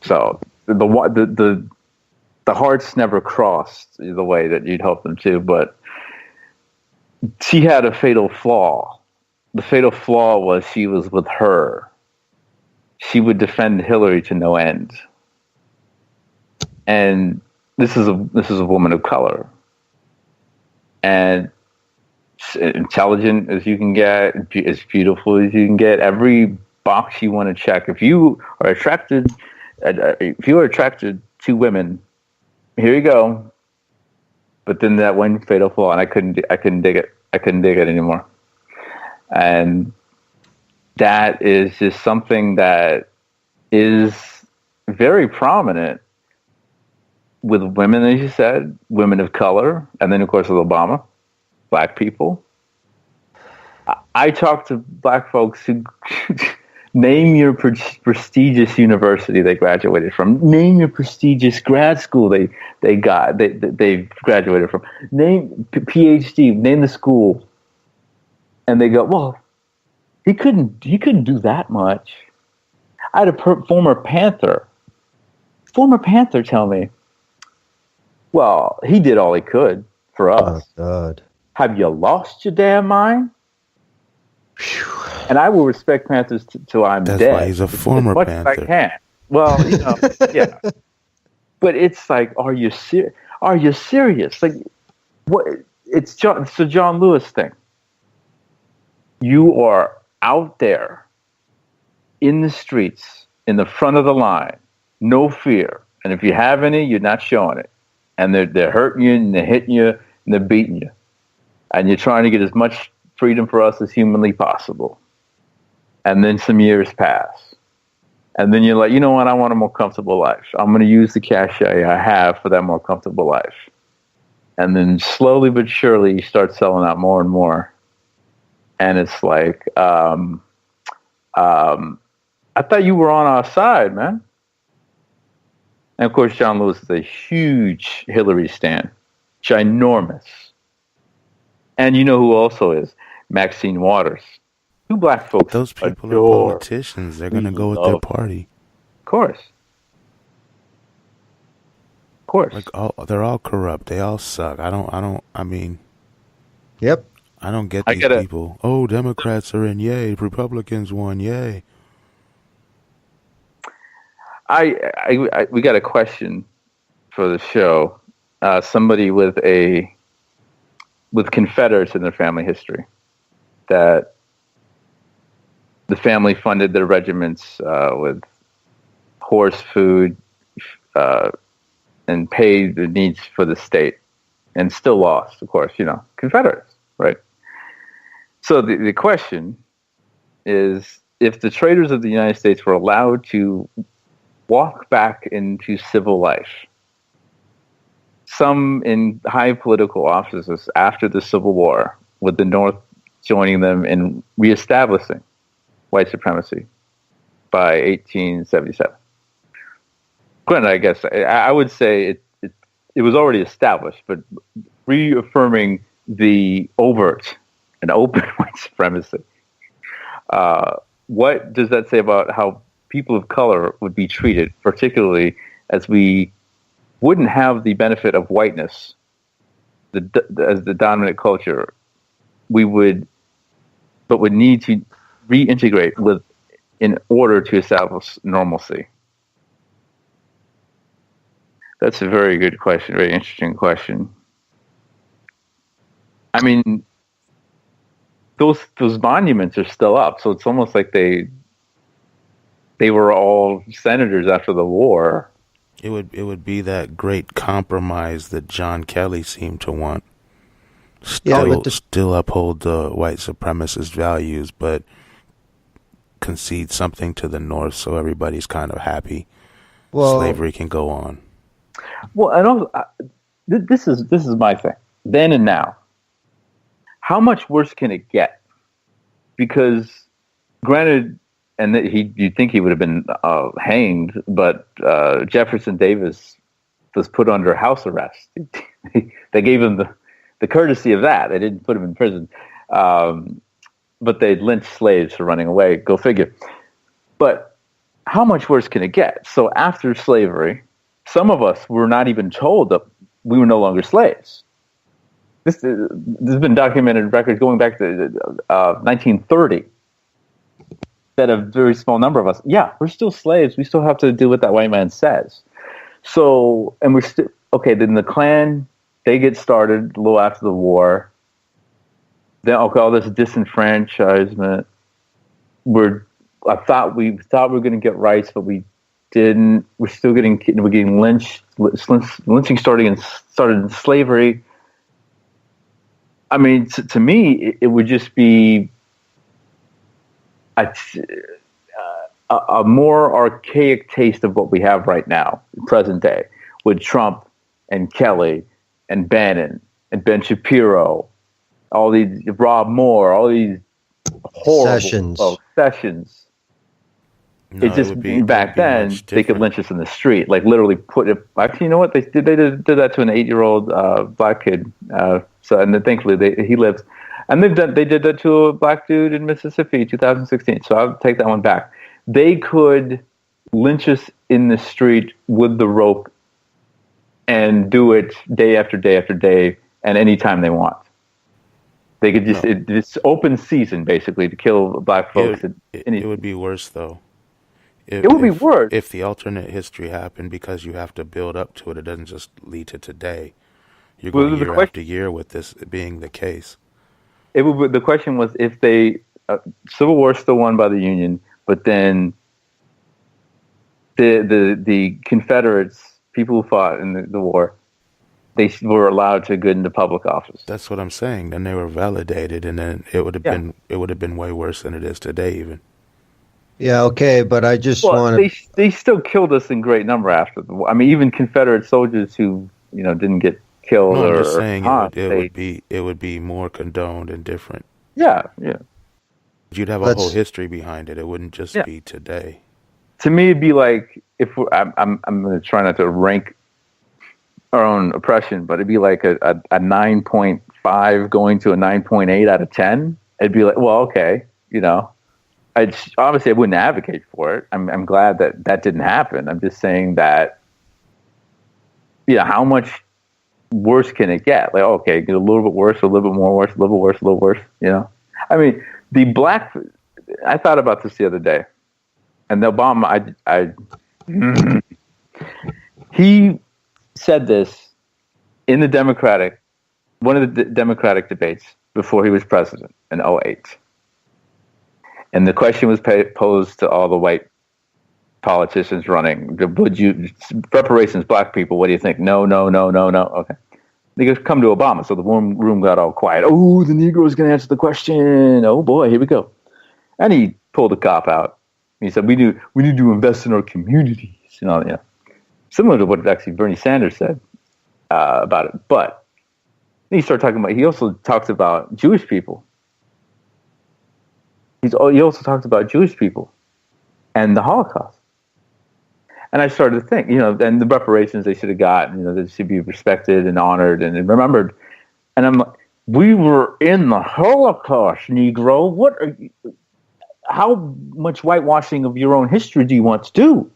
so the hearts never crossed the way that you'd hope them to. But she had a fatal flaw. The fatal flaw was she was with her. She would defend Hillary to no end, and this is a woman of color, and intelligent as you can get, as beautiful as you can get, every box you want to check. If you are attracted to women, here you go. But then that one fatal flaw, and I couldn't dig it. I couldn't dig it anymore. And that is just something that is very prominent with women, as you said, women of color, and then of course with Obama. Black people. I talk to black folks who name your prestigious university they graduated from. Name your prestigious grad school they graduated from. Name PhD. Name the school, and they go, "Well, he couldn't do that much." I had a former Panther tell me, "Well, he did all he could for us." Oh God. Have you lost your damn mind? Whew. And I will respect Panthers till I'm dead. That's why he's a former Panther. As much as I can. Well, yeah. But it's like, are you serious? Like, what? It's the John Lewis thing. You are out there in the streets, in the front of the line, no fear. And if you have any, you're not showing it. And they're hurting you, and they're hitting you, and they're beating you. And you're trying to get as much freedom for us as humanly possible. And then some years pass. And then you're like, you know what? I want a more comfortable life. I'm going to use the cash I have for that more comfortable life. And then slowly but surely, you start selling out more and more. And it's like, I thought you were on our side, man. And of course, John Lewis is a huge Hillary stan, ginormous. And you know who also is? Maxine Waters. Two black folks. Those people are politicians. They're going to go with their party. Of course. Of course. Like they're all corrupt. They all suck. I mean. Yep. I don't get these people. Oh, Democrats are in, yay. Republicans won, yay. We got a question for the show. Somebody with Confederates in their family history, that the family funded their regiments with horse food and paid the needs for the state, and still lost, of course. Confederates, right? So the question is, if the traitors of the United States were allowed to walk back into civil life, some in high political offices after the Civil War, with the North joining them in reestablishing white supremacy by 1877. Granted, I guess I would say it was already established, but reaffirming the overt and open white supremacy. What does that say about how people of color would be treated, particularly as we wouldn't have the benefit of whiteness as the dominant culture? We would need to reintegrate in order to establish normalcy. That's a very good question, very interesting question. I mean, those monuments are still up, so it's almost like they were all senators after the war. It would be that great compromise that John Kelly seemed to want. Still uphold the white supremacist values, but concede something to the North so everybody's kind of happy. Slavery can go on. Well, I don't. This is my thing. Then and now, how much worse can it get? Because, granted, and you'd think he would have been hanged, but Jefferson Davis was put under house arrest. They gave him the courtesy of that. They didn't put him in prison, but they lynched slaves for running away. Go figure. But how much worse can it get? So after slavery, some of us were not even told that we were no longer slaves. There's been documented records going back to 1930 that a very small number of us, we're still slaves. We still have to do what that white man says. So, and we're still, okay, then the Klan, they get started a little after the war. Then, okay, all this disenfranchisement. We thought we were going to get rights, but we didn't. We're getting lynched. Lynching started in slavery. I mean, to me, it would just be a more archaic taste of what we have right now, present day, with Trump and Kelly and Bannon and Ben Shapiro, all these Rob Moore, all these horrible Sessions. No, it's just back then they could lynch us in the street, like literally put it. Actually, you know what they did? They did that to an 8-year-old black kid. And then thankfully he lives. And they did that to a black dude in Mississippi, 2016. So I'll take that one back. They could lynch us in the street with the rope and do it day after day after day and anytime they want. They could just it's open season basically to kill black folks. It would be worse though. It would be worse if the alternate history happened, because you have to build up to it. It doesn't just lead to today. You're going year after year with this being the case. The question was if Civil War still won by the Union, but then the Confederates, people who fought in the war, they were allowed to get into public office. That's what I'm saying. Then they were validated, and then it would have been way worse than it is today, even. Yeah, okay, but I just want to. They still killed us in great number after the war. I mean, even Confederate soldiers who didn't get killed. No, I'm just saying it would be more condoned and different. Yeah. You'd have a whole history behind it. It wouldn't just be today. To me, it'd be like if I'm going to try not to rank our own oppression, but it'd be like a 9.5 going to a 9.8 out of 10. It'd be like, well, okay, obviously I wouldn't advocate for it. I'm glad that didn't happen. I'm just saying that, how much worse can it get? Like, okay, get a little bit worse, a little bit more worse, a little bit worse, a little worse. I mean, I thought about this the other day, and Obama, he said this in one of the Democratic debates before he was president in 2008. And the question was posed to all the white politicians running. Reparations, black people, what do you think? No. Okay. They just come to Obama. So the room got all quiet. Oh, the Negro is going to answer the question. Oh boy, here we go. And he pulled a cop out. He said, we need to invest in our communities. Similar to what actually Bernie Sanders said about it. But he also talks about Jewish people. He also talked about Jewish people and the Holocaust. And I started to think, and the reparations they should have gotten, they should be respected and honored and remembered. And I'm like, we were in the Holocaust, Negro. How much whitewashing of your own history do you want to do?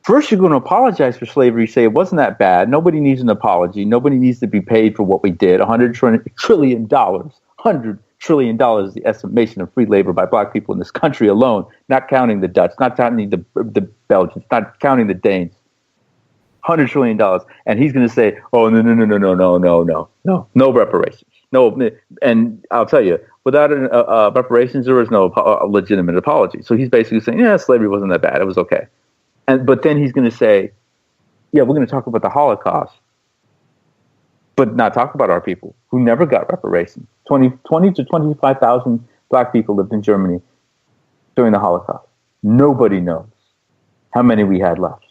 First, you're going to apologize for slavery, say it wasn't that bad. Nobody needs an apology. Nobody needs to be paid for what we did. $100 trillion. $100 trillion is the estimation of free labor by black people in this country alone, not counting the Dutch, not counting the Belgians, not counting the Danes. $100 trillion. And he's going to say, oh, no reparations. No, and I'll tell you, without reparations, there is no legitimate apology. So he's basically saying, yeah, slavery wasn't that bad. It was okay. But then he's going to say, yeah, we're going to talk about the Holocaust, but not talk about our people who never got reparations. 20 to 25,000 black people lived in Germany during the Holocaust. Nobody knows how many we had left.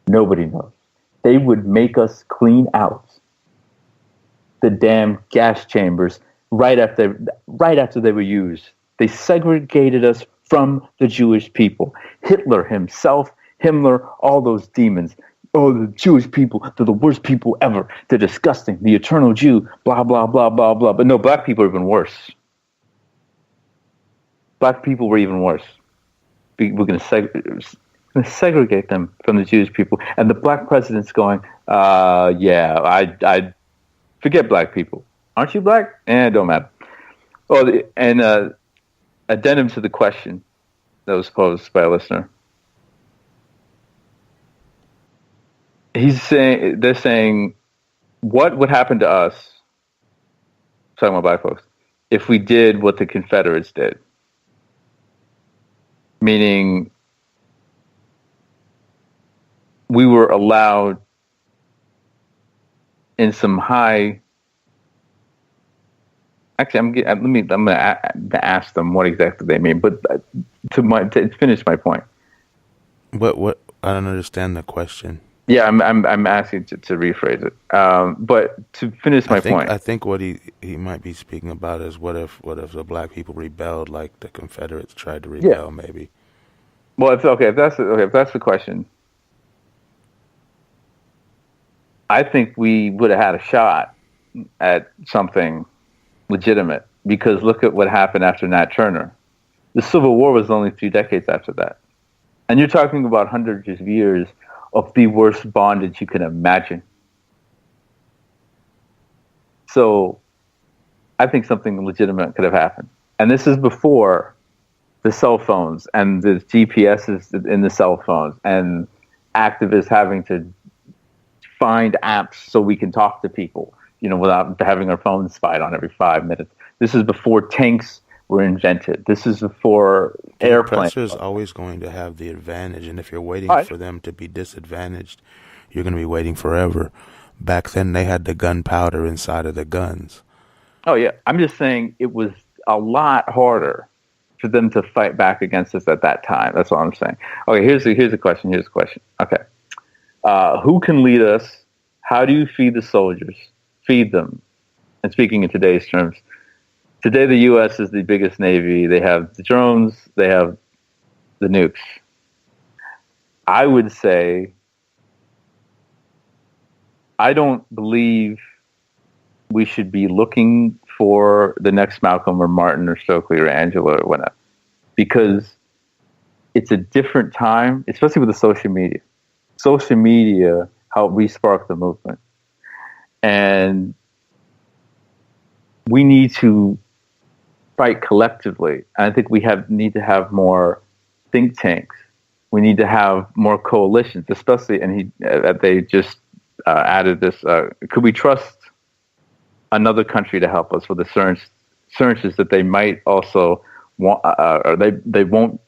Nobody knows. They would make us clean out the damn gas chambers right after they were used. They segregated us from the Jewish people. Hitler himself, Himmler, all those demons. Oh, the Jewish people, they're the worst people ever. They're disgusting. The eternal Jew, blah, blah, blah, blah, blah. But no, black people are even worse. Black people were even worse. We're going to segregate them from the Jewish people. And the black president's going, I forget black people. Aren't you black? It don't matter. Oh, and addendum to the question that was posed by a listener. They're saying, what would happen to us, talking about black folks, if we did what the Confederates did? Meaning, we were allowed in some high. Actually, I'm going to ask them what exactly they mean, but to finish my point. What? I don't understand the question. Yeah, I'm asking to rephrase it. But to finish my point, I think what he might be speaking about is what if the black people rebelled like the Confederates tried to rebel, maybe. Well, if that's the question, I think we would have had a shot at something legitimate, because look at what happened after Nat Turner. The Civil War was only 3 decades after that, and you're talking about hundreds of years of the worst bondage you can imagine. So I think something legitimate could have happened. And this is before the cell phones and the GPSs in the cell phones and activists having to find apps so we can talk to people, without having our phones spied on every 5 minutes. This is before tanks were invented. This is before airplanes. The oppressor's always going to have the advantage, and if you're waiting for them to be disadvantaged, you're going to be waiting forever. Back then, they had the gunpowder inside of the guns. Oh, yeah. I'm just saying it was a lot harder for them to fight back against us at that time. That's what I'm saying. Okay, here's the question. Okay. Who can lead us? How do you feed the soldiers? Feed them. And speaking in today's terms, today the U.S. is the biggest Navy. They have the drones. They have the nukes. I would say I don't believe we should be looking for the next Malcolm or Martin or Stokely or Angela or whatever, because it's a different time, especially with the social media. Social media helped re-spark the movement. And we need to fight collectively. And I think we need to have more think tanks. We need to have more coalitions, especially, and they just added this, could we trust another country to help us with the assurances that they might also want, or they won't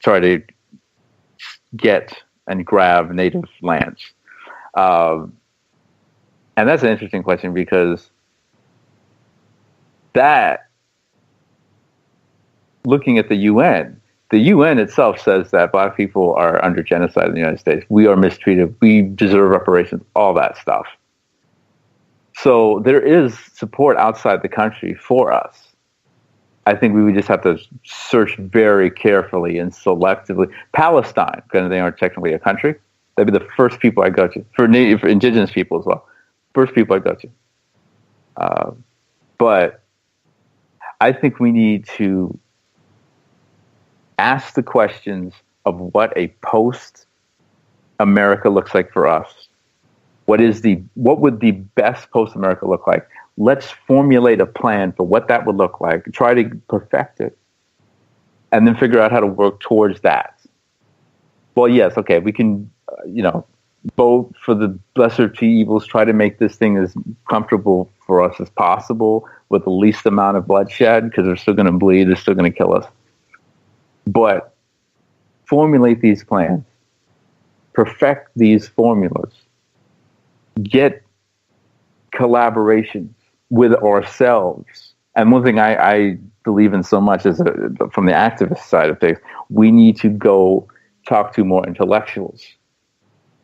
try to get and grab native lands? And that's an interesting question, because looking at the UN itself says that black people are under genocide in the United States. We are mistreated. We deserve reparations, all that stuff. So there is support outside the country for us. I think we would just have to search very carefully and selectively. Palestine, because they aren't technically a country, they'd be the first people I go to. For indigenous people as well, first people I go to. But I think we need to ask the questions of what a post-America looks like for us. What would the best post-America look like? Let's formulate a plan for what that would look like, try to perfect it, and then figure out how to work towards that. Well, yes, okay, we can, vote for the lesser of two evils, try to make this thing as comfortable for us as possible with the least amount of bloodshed, because they're still going to bleed, they're still going to kill us. But formulate these plans, perfect these formulas, get collaborations with ourselves. And one thing I believe in so much is from the activist side of things, we need to go talk to more intellectuals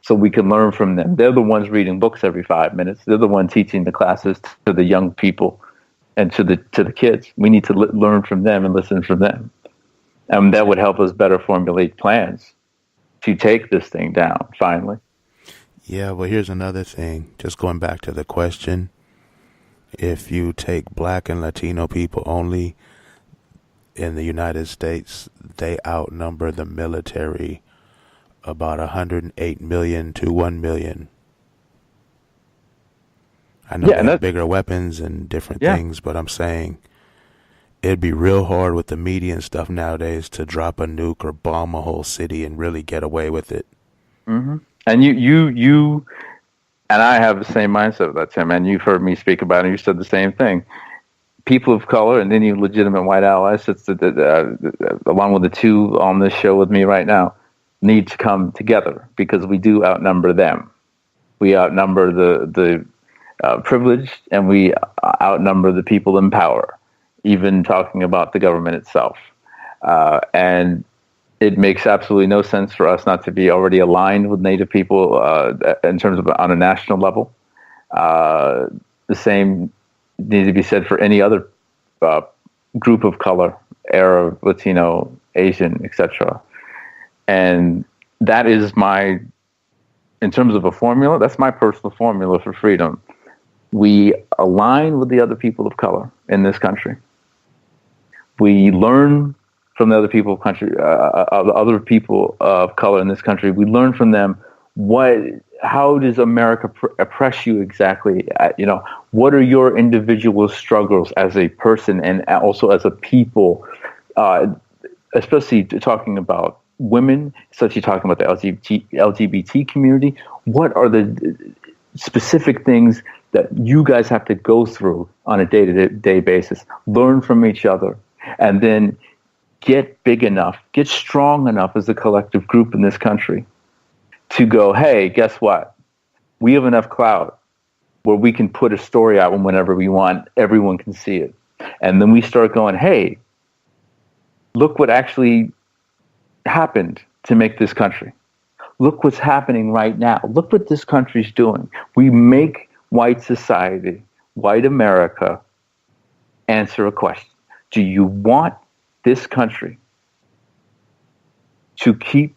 so we can learn from them. They're the ones reading books every 5 minutes. They're the ones teaching the classes to the young people and to the kids. We need to learn from them and listen from them. And that would help us better formulate plans to take this thing down, finally. Yeah, well, here's another thing. Just going back to the question, if you take black and Latino people only in the United States, they outnumber the military about 108 million to 1 million. I know they have bigger weapons and different things, but I'm saying it'd be real hard with the media and stuff nowadays to drop a nuke or bomb a whole city and really get away with it. Mm-hmm. And you and I have the same mindset of that, Tim, and you've heard me speak about it, and you said the same thing. People of color and any legitimate white allies, along with the two on this show with me right now, need to come together, because we do outnumber them. We outnumber the privileged, and we outnumber the people in power, even talking about the government itself. And it makes absolutely no sense for us not to be already aligned with Native people in terms of on a national level. The same needs to be said for any other group of color, Arab, Latino, Asian, etc. And that is in terms of a formula, that's my personal formula for freedom. We align with the other people of color in this country. We learn from the other people of other people of color in this country. We learn from them how does America oppress you exactly? What are your individual struggles as a person and also as a people? Especially talking about women, especially talking about the LGBT community. What are the specific things that you guys have to go through on a day-to-day basis? Learn from each other, and then get big enough, get strong enough as a collective group in this country to go, hey, guess what? We have enough clout where we can put a story out whenever we want. Everyone can see it. And then we start going, hey, look what actually happened to make this country. Look what's happening right now. Look what this country's doing. We make white society, white America, answer a question. Do you want this country to keep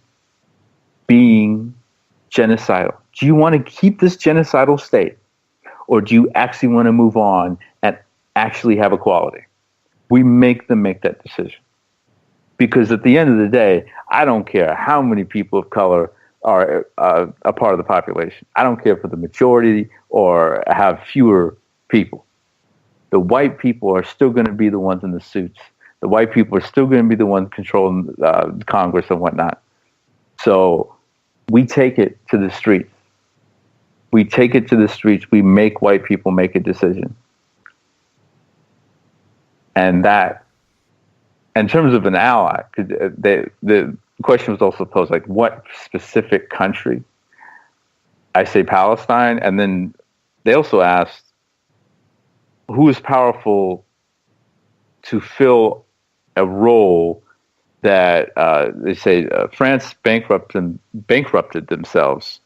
being genocidal? Do you want to keep this genocidal state? Or do you actually want to move on and actually have equality? We make them make that decision. Because at the end of the day, I don't care how many people of color are a part of the population. I don't care if the majority or have fewer people. The white people are still going to be the ones in the suits. The white people are still going to be the ones controlling Congress and whatnot. So we take it to the streets. We take it to the streets. We make white people make a decision. And that, in terms of an ally, the question was also posed, like, what specific country? I say Palestine. And then they also asked, who is powerful to fill a role that they say France bankrupted themselves.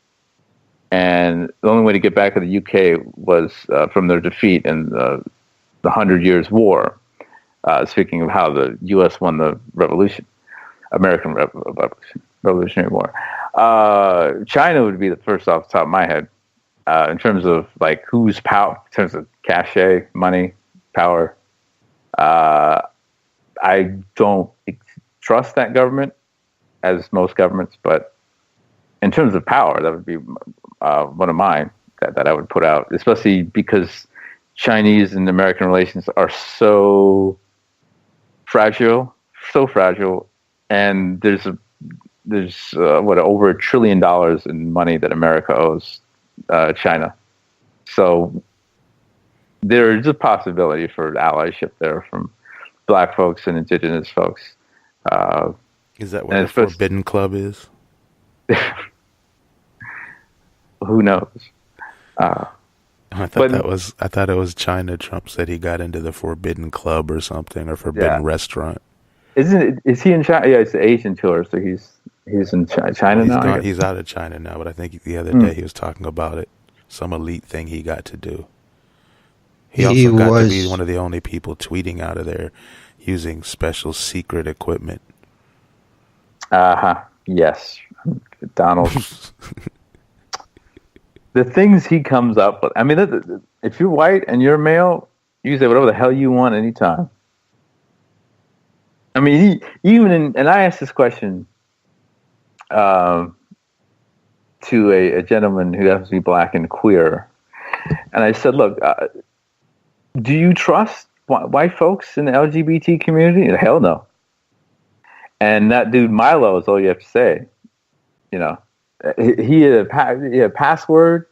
And the only way to get back to the UK was from their defeat in the 100 Years' War. Speaking of how the U.S. won the Revolution, American Revolutionary War. China would be the first off the top of my head in terms of like who's power, in terms of cachet, money, power. I don't trust that government, as most governments, but in terms of power, that would be one of mine that I would put out, especially because Chinese and American relations are so fragile, and there's over $1 trillion in money that America owes China. So there's a possibility for allyship there from black folks and indigenous folks. Is that what the Forbidden Club is? Who knows? I thought it was China. Trump said he got into the Forbidden Club or something, or Forbidden Restaurant. Is he in China? Yeah, it's the Asian tour, so he's in China now. He's out of China now, but I think the other day he was talking about it, some elite thing he got to do. He also got to be one of the only people tweeting out of there using special secret equipment. Yes, Donald. The things he comes up with. I mean, if you're white and you're male, you can say whatever the hell you want anytime. I mean, and I asked this question to a gentleman who happens to be black and queer, and I said, "Look, do you trust white folks in the LGBT community?" Hell no. And that dude Milo is all you have to say. You know, he had a password.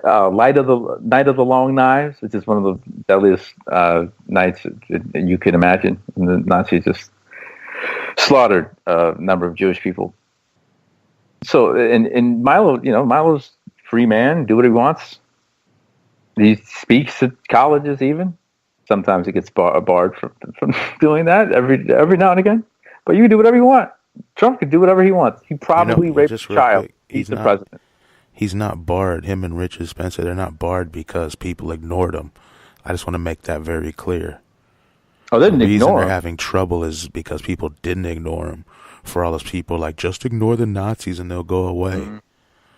Night of the Long Knives, which is one of the deadliest nights you can imagine. And the Nazis just slaughtered a number of Jewish people. So, and Milo, Milo's free man, do what he wants. He speaks at colleges even. Sometimes he gets barred from doing that every now and again. But you can do whatever you want. Trump can do whatever he wants. He probably raped a child. He's the president. He's not barred. Him and Richard Spencer, they're not barred because people ignored him. I just want to make that very clear. Oh, they didn't ignore him. The reason they're having trouble is because people didn't ignore him. For all those people, like, just ignore the Nazis and they'll go away. Mm-hmm.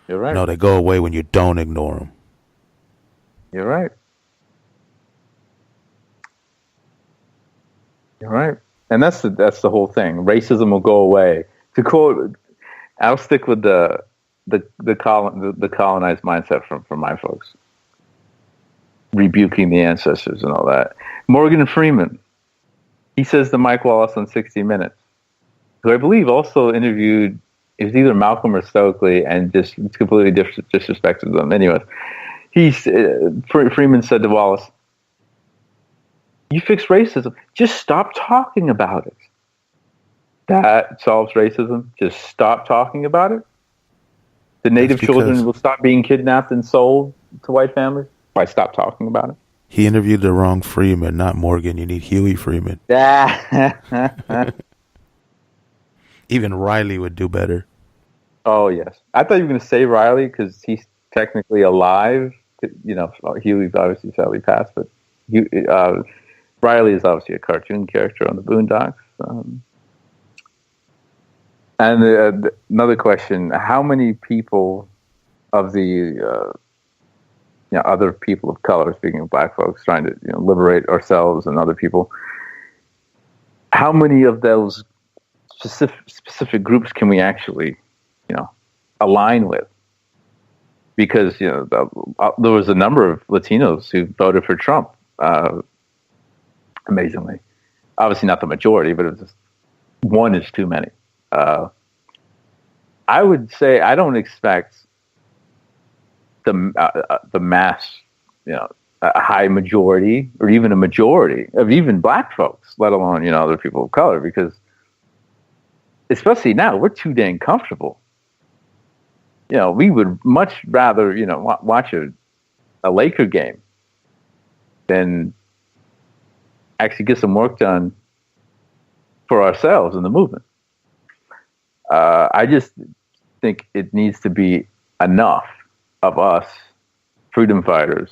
You're right. No, they go away when you don't ignore them. You're right. You're right. And that's the whole thing. Racism will go away. To quote, I'll stick with the colonized mindset from my folks, rebuking the ancestors and all that. Morgan Freeman, he says to Mike Wallace on 60 Minutes, who I believe also interviewed, it was either Malcolm or Stokely, and just completely disrespected them. Anyways, Freeman said to Wallace, "You fix racism. Just stop talking about it. That solves racism. Just stop talking about it. The native children will stop being kidnapped and sold to white families if I stop talking about it." He interviewed the wrong Freeman, not Morgan. You need Huey Freeman. Even Riley would do better. Oh, yes. I thought you were going to say Riley because he's technically alive. Huey's obviously sadly passed, but Riley is obviously a cartoon character on the Boondocks. And another question, how many people of the other people of color, speaking of black folks, trying to liberate ourselves and other people, how many of those specific groups can we actually align with? Because there was a number of Latinos who voted for Trump, amazingly. Obviously not the majority, but it was just one is too many. I would say I don't expect the mass, a high majority or even a majority of even black folks, let alone other people of color, because especially now we're too dang comfortable. We would much rather watch a Laker game than actually get some work done for ourselves in the movement. I just think it needs to be enough of us, freedom fighters,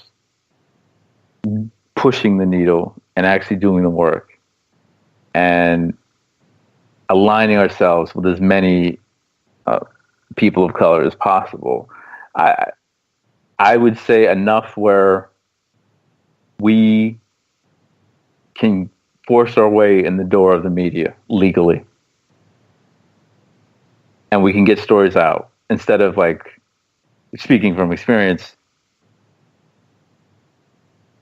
pushing the needle and actually doing the work and aligning ourselves with as many people of color as possible. I would say enough where we can force our way in the door of the media legally. And we can get stories out instead of, like, speaking from experience,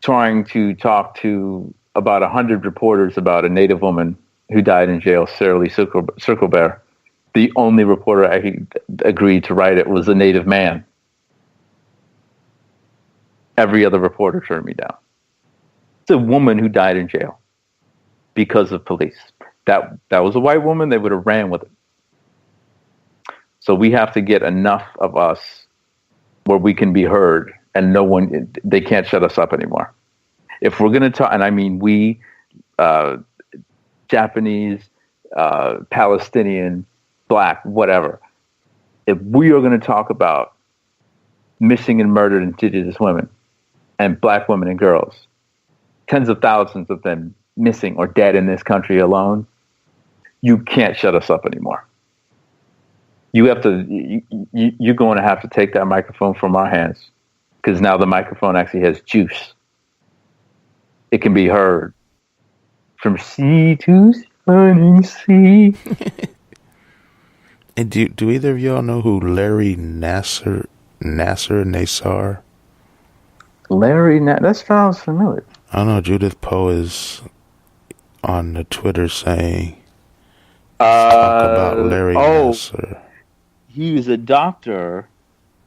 trying to talk to about 100 reporters about a Native woman who died in jail, Sarah Lee Circlebear. The only reporter I agreed to write it was a Native man. Every other reporter turned me down. It's a woman who died in jail because of police. That was a white woman, they would have ran with it. So we have to get enough of us where we can be heard and they can't shut us up anymore. If we're going to talk, and I mean we, Japanese, Palestinian, black, whatever, if we are going to talk about missing and murdered indigenous women and black women and girls, tens of thousands of them missing or dead in this country alone, you can't shut us up anymore. You have to. You're going to have to take that microphone from our hands, because now the microphone actually has juice. It can be heard from sea to shining sea. And do either of y'all know who Larry Nassar? Larry, that sounds familiar. I don't know. Judith Poe is on the Twitter saying talk about Larry Nassar. He was a doctor,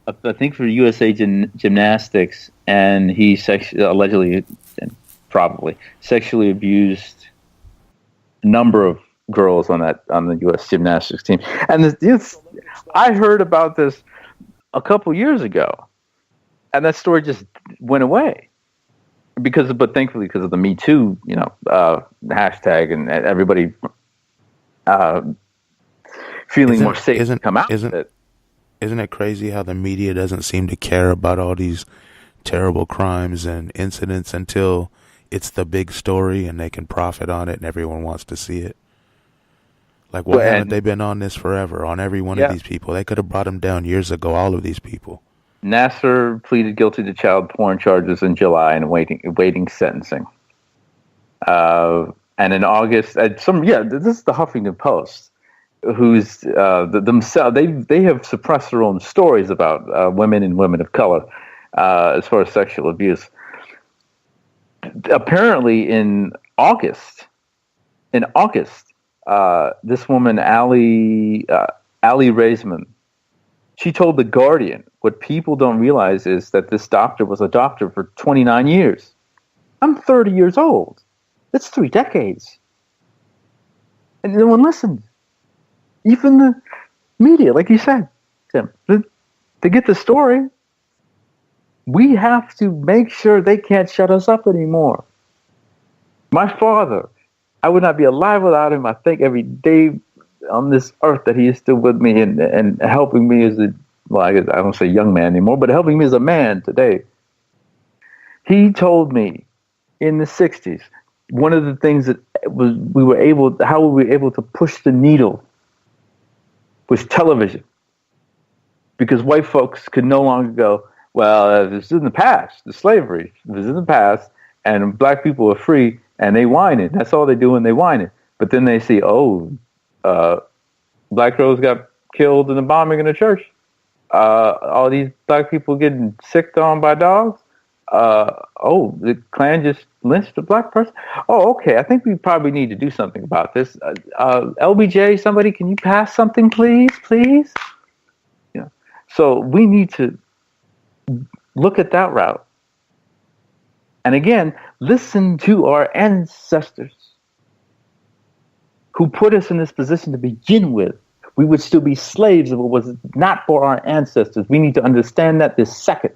I think, for USA Gymnastics, and he allegedly and probably sexually abused a number of girls on the U.S. Gymnastics team. And I heard about this a couple years ago, and that story just went away but thankfully because of the Me Too, hashtag and everybody feeling more safe to come out of it. Isn't it crazy how the media doesn't seem to care about all these terrible crimes and incidents until it's the big story and they can profit on it and everyone wants to see it? Like, why haven't they been on this forever, on every one of these people? They could have brought them down years ago, all of these people. Nassar pleaded guilty to child porn charges in July and awaiting sentencing. And in August, this is the Huffington Post, who's themselves, they have suppressed their own stories about women and women of color as far as sexual abuse. Apparently, in August, this woman, Ali Raisman, she told The Guardian, what people don't realize is that this doctor was a doctor for 29 years. I'm 30 years old. That's 3 decades. And no one listened. Even the media, like you said, Tim, they get the story. We have to make sure they can't shut us up anymore. My father, I would not be alive without him. I thank every day on this earth that he is still with me and helping me as I don't say young man anymore, but helping me as a man today. He told me in the 60s, one of the things that how we were able to push the needle was television. Because white folks could no longer go, well, this is in the past, the slavery, this is in the past, and black people are free, and they whine it. That's all they do, and they whine it. But then they see, black girls got killed in a bombing in a church. All these black people getting sicked on by dogs. The Klan just lynched a black person. Oh, okay. I think we probably need to do something about this. LBJ, somebody, can you pass something, please? Yeah. So we need to look at that route. And again, listen to our ancestors who put us in this position to begin with. We would still be slaves if it was not for our ancestors. We need to understand that this second.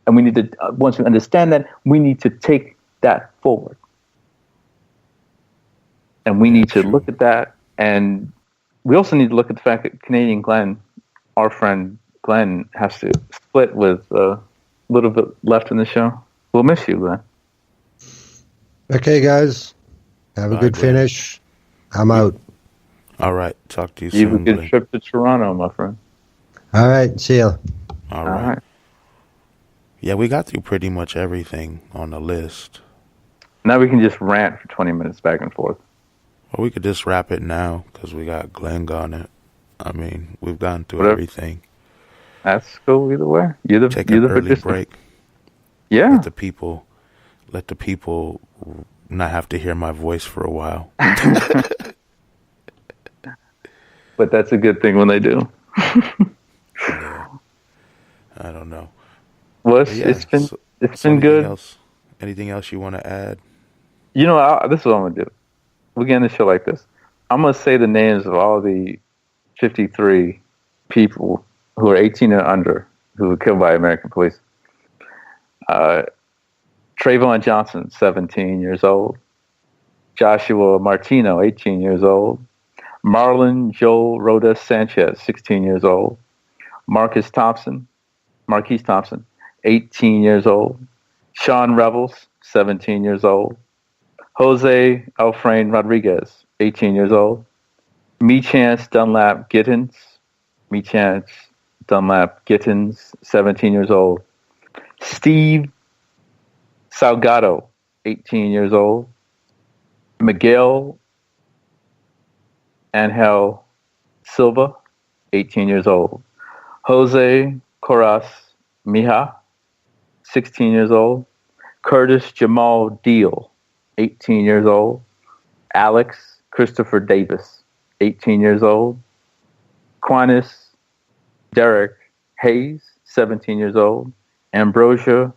And we need to, once we understand that, we need to take that forward. And we need to look at that. And we also need to look at the fact that Canadian Glenn, our friend Glenn, has to split with a little bit left in the show. We'll miss you, Glenn. Okay, guys. Have a good finish. I'm out. All right. Talk to you soon. You have a good trip to Toronto, my friend. All right. See ya. All right. Yeah, we got through pretty much everything on the list. Now we can just rant for 20 minutes back and forth. Or we could just wrap it now because we got Glenn gone it. I mean, we've gone through everything. That's cool either way. Take an early break. Yeah. Let the people not have to hear my voice for a while. But that's a good thing when they do. Yeah. I don't know. Well, it's been good. Anything else you want to add? You know, this is what I'm going to do. We're getting a show like this. I'm going to say the names of all the 53 people who are 18 and under who were killed by American police. Trayvon Johnson, 17 years old. Joshua Martino, 18 years old. Marlon Joel Rodas Sanchez, 16 years old. Marquise Thompson, 18 years old. Sean Revels, 17 years old. Jose Alfrein Rodriguez, 18 years old. Meechance Dunlap Gittins, 17 years old. Steve Salgado, 18 years old. Miguel Angel Silva, 18 years old. Jose Coras Mija, 16 years old. Curtis Jamal Deal, 18 years old. Alex Christopher Davis, 18 years old. Quintus Derek Hayes, 17 years old. Ambrosia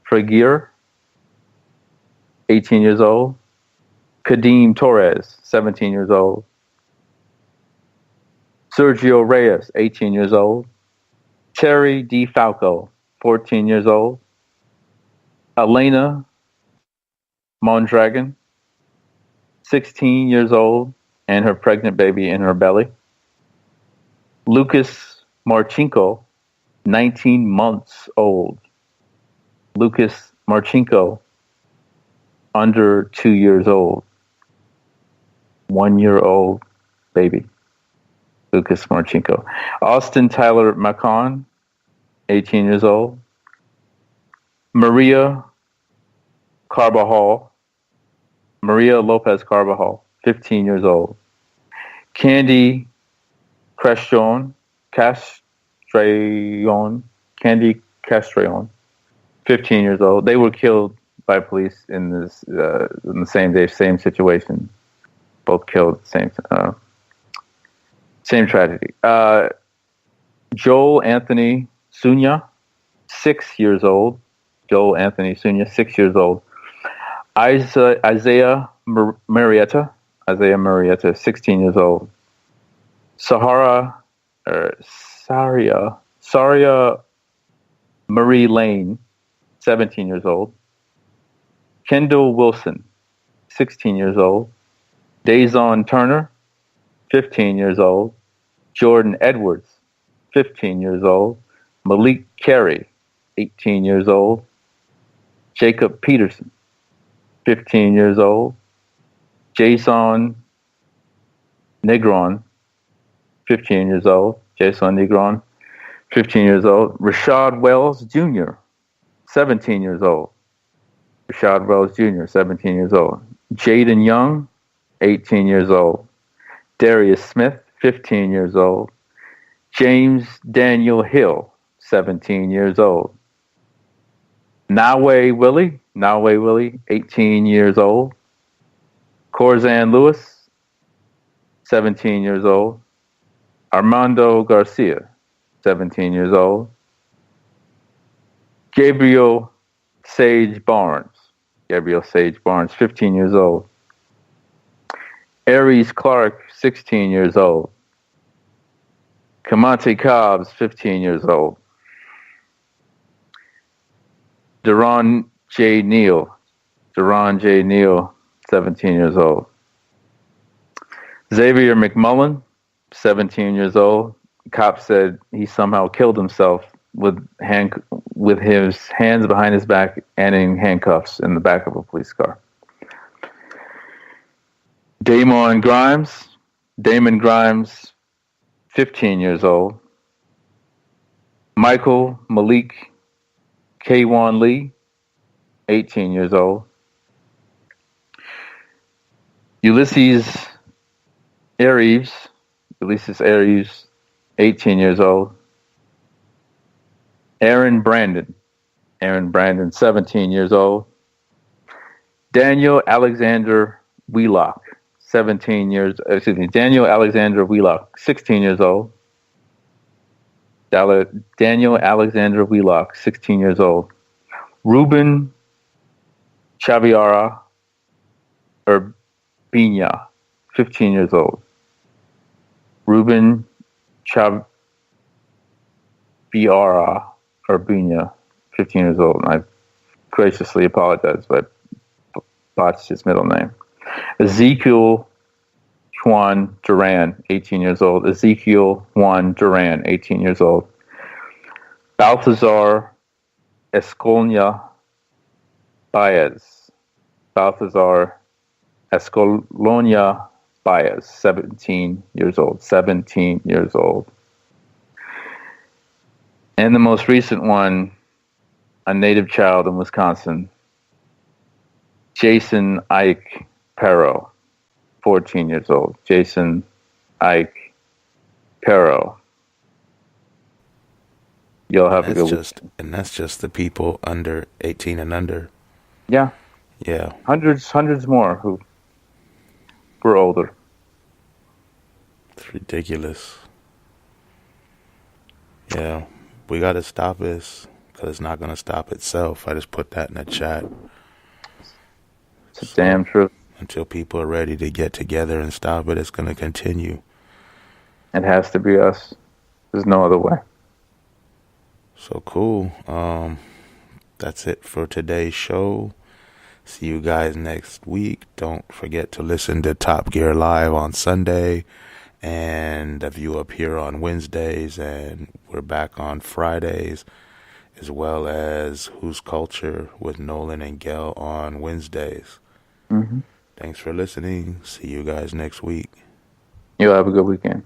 Fragier, 18 years old. Kadeem Torres, 17 years old. Sergio Reyes, 18 years old. Terry D. Falco, 14 years old. Elena Mondragon, 16 years old, and her pregnant baby in her belly. Lucas Marchenko, 19 months old. Lucas Marchenko, under 2 years old. 1 year old baby. Lucas Marchenko. Austin Tyler Macon, 18 years old. Maria Lopez Carbajal, 15 years old. Candy Castrillon, 15 years old. They were killed by police in the same day, same situation. Both killed, same tragedy. Joel Anthony Sunya, 6 years old. Isaiah Marietta, 16 years old. Saria Marie Lane, 17 years old. Kendall Wilson, 16 years old. Dazon Turner, 15 years old. Jordan Edwards, 15 years old. Malik Carey, 18 years old. Jacob Peterson, 15 years old. Jason Negron, 15 years old. Jason Negron, 15 years old. Rashad Wells Jr., 17 years old. Rashad Wells Jr., 17 years old. Jaden Young, 18 years old. Darius Smith, 15 years old. James Daniel Hill, 17 years old. Nawe Willie, 18 years old. Corzan Lewis, 17 years old. Armando Garcia, 17 years old. Gabriel Sage Barnes, 15 years old. Aries Clark, 16 years old. Kamante Cobbs, 15 years old. Deron J. Neal, 17 years old. Xavier McMullen, 17 years old. Cop said he somehow killed himself with his hands behind his back and in handcuffs in the back of a police car. Damon Grimes, 15 years old. Michael Malik Kwan Lee, 18 years old. Ulysses Aries, 18 years old. Aaron Brandon, 17 years old. Daniel Alexander Wheelock, 16 years old. Daniel Alexander Wheelock, 16 years old. Ruben Chaviara Urbina, 15 years old. Ruben Chaviara Urbina, 15 years old. And I graciously apologize, but I botched his middle name. Ezekiel Juan Duran, 18 years old. Ezekiel Juan Duran, 18 years old. Balthazar Escolnia Baez. 17 years old. And the most recent one, a native child in Wisconsin, Jason Ike Perro, 14 years old. Jason Ike Perro. You'll have a good week. And that's just the people under 18 and under. Yeah. Yeah. Hundreds more who were older. It's ridiculous. Yeah. We got to stop this because it's not going to stop itself. I just put that in the chat. It's damn true. Until people are ready to get together and stop it, it's going to continue. It has to be us. There's no other way. So cool. That's it for today's show. See you guys next week. Don't forget to listen to Top Gear Live on Sunday and The View Up Here on Wednesdays, and we're back on Fridays, as well as Who's Culture with Nolan and Gail on Wednesdays. Mm-hmm. Thanks for listening. See you guys next week. You'll have a good weekend.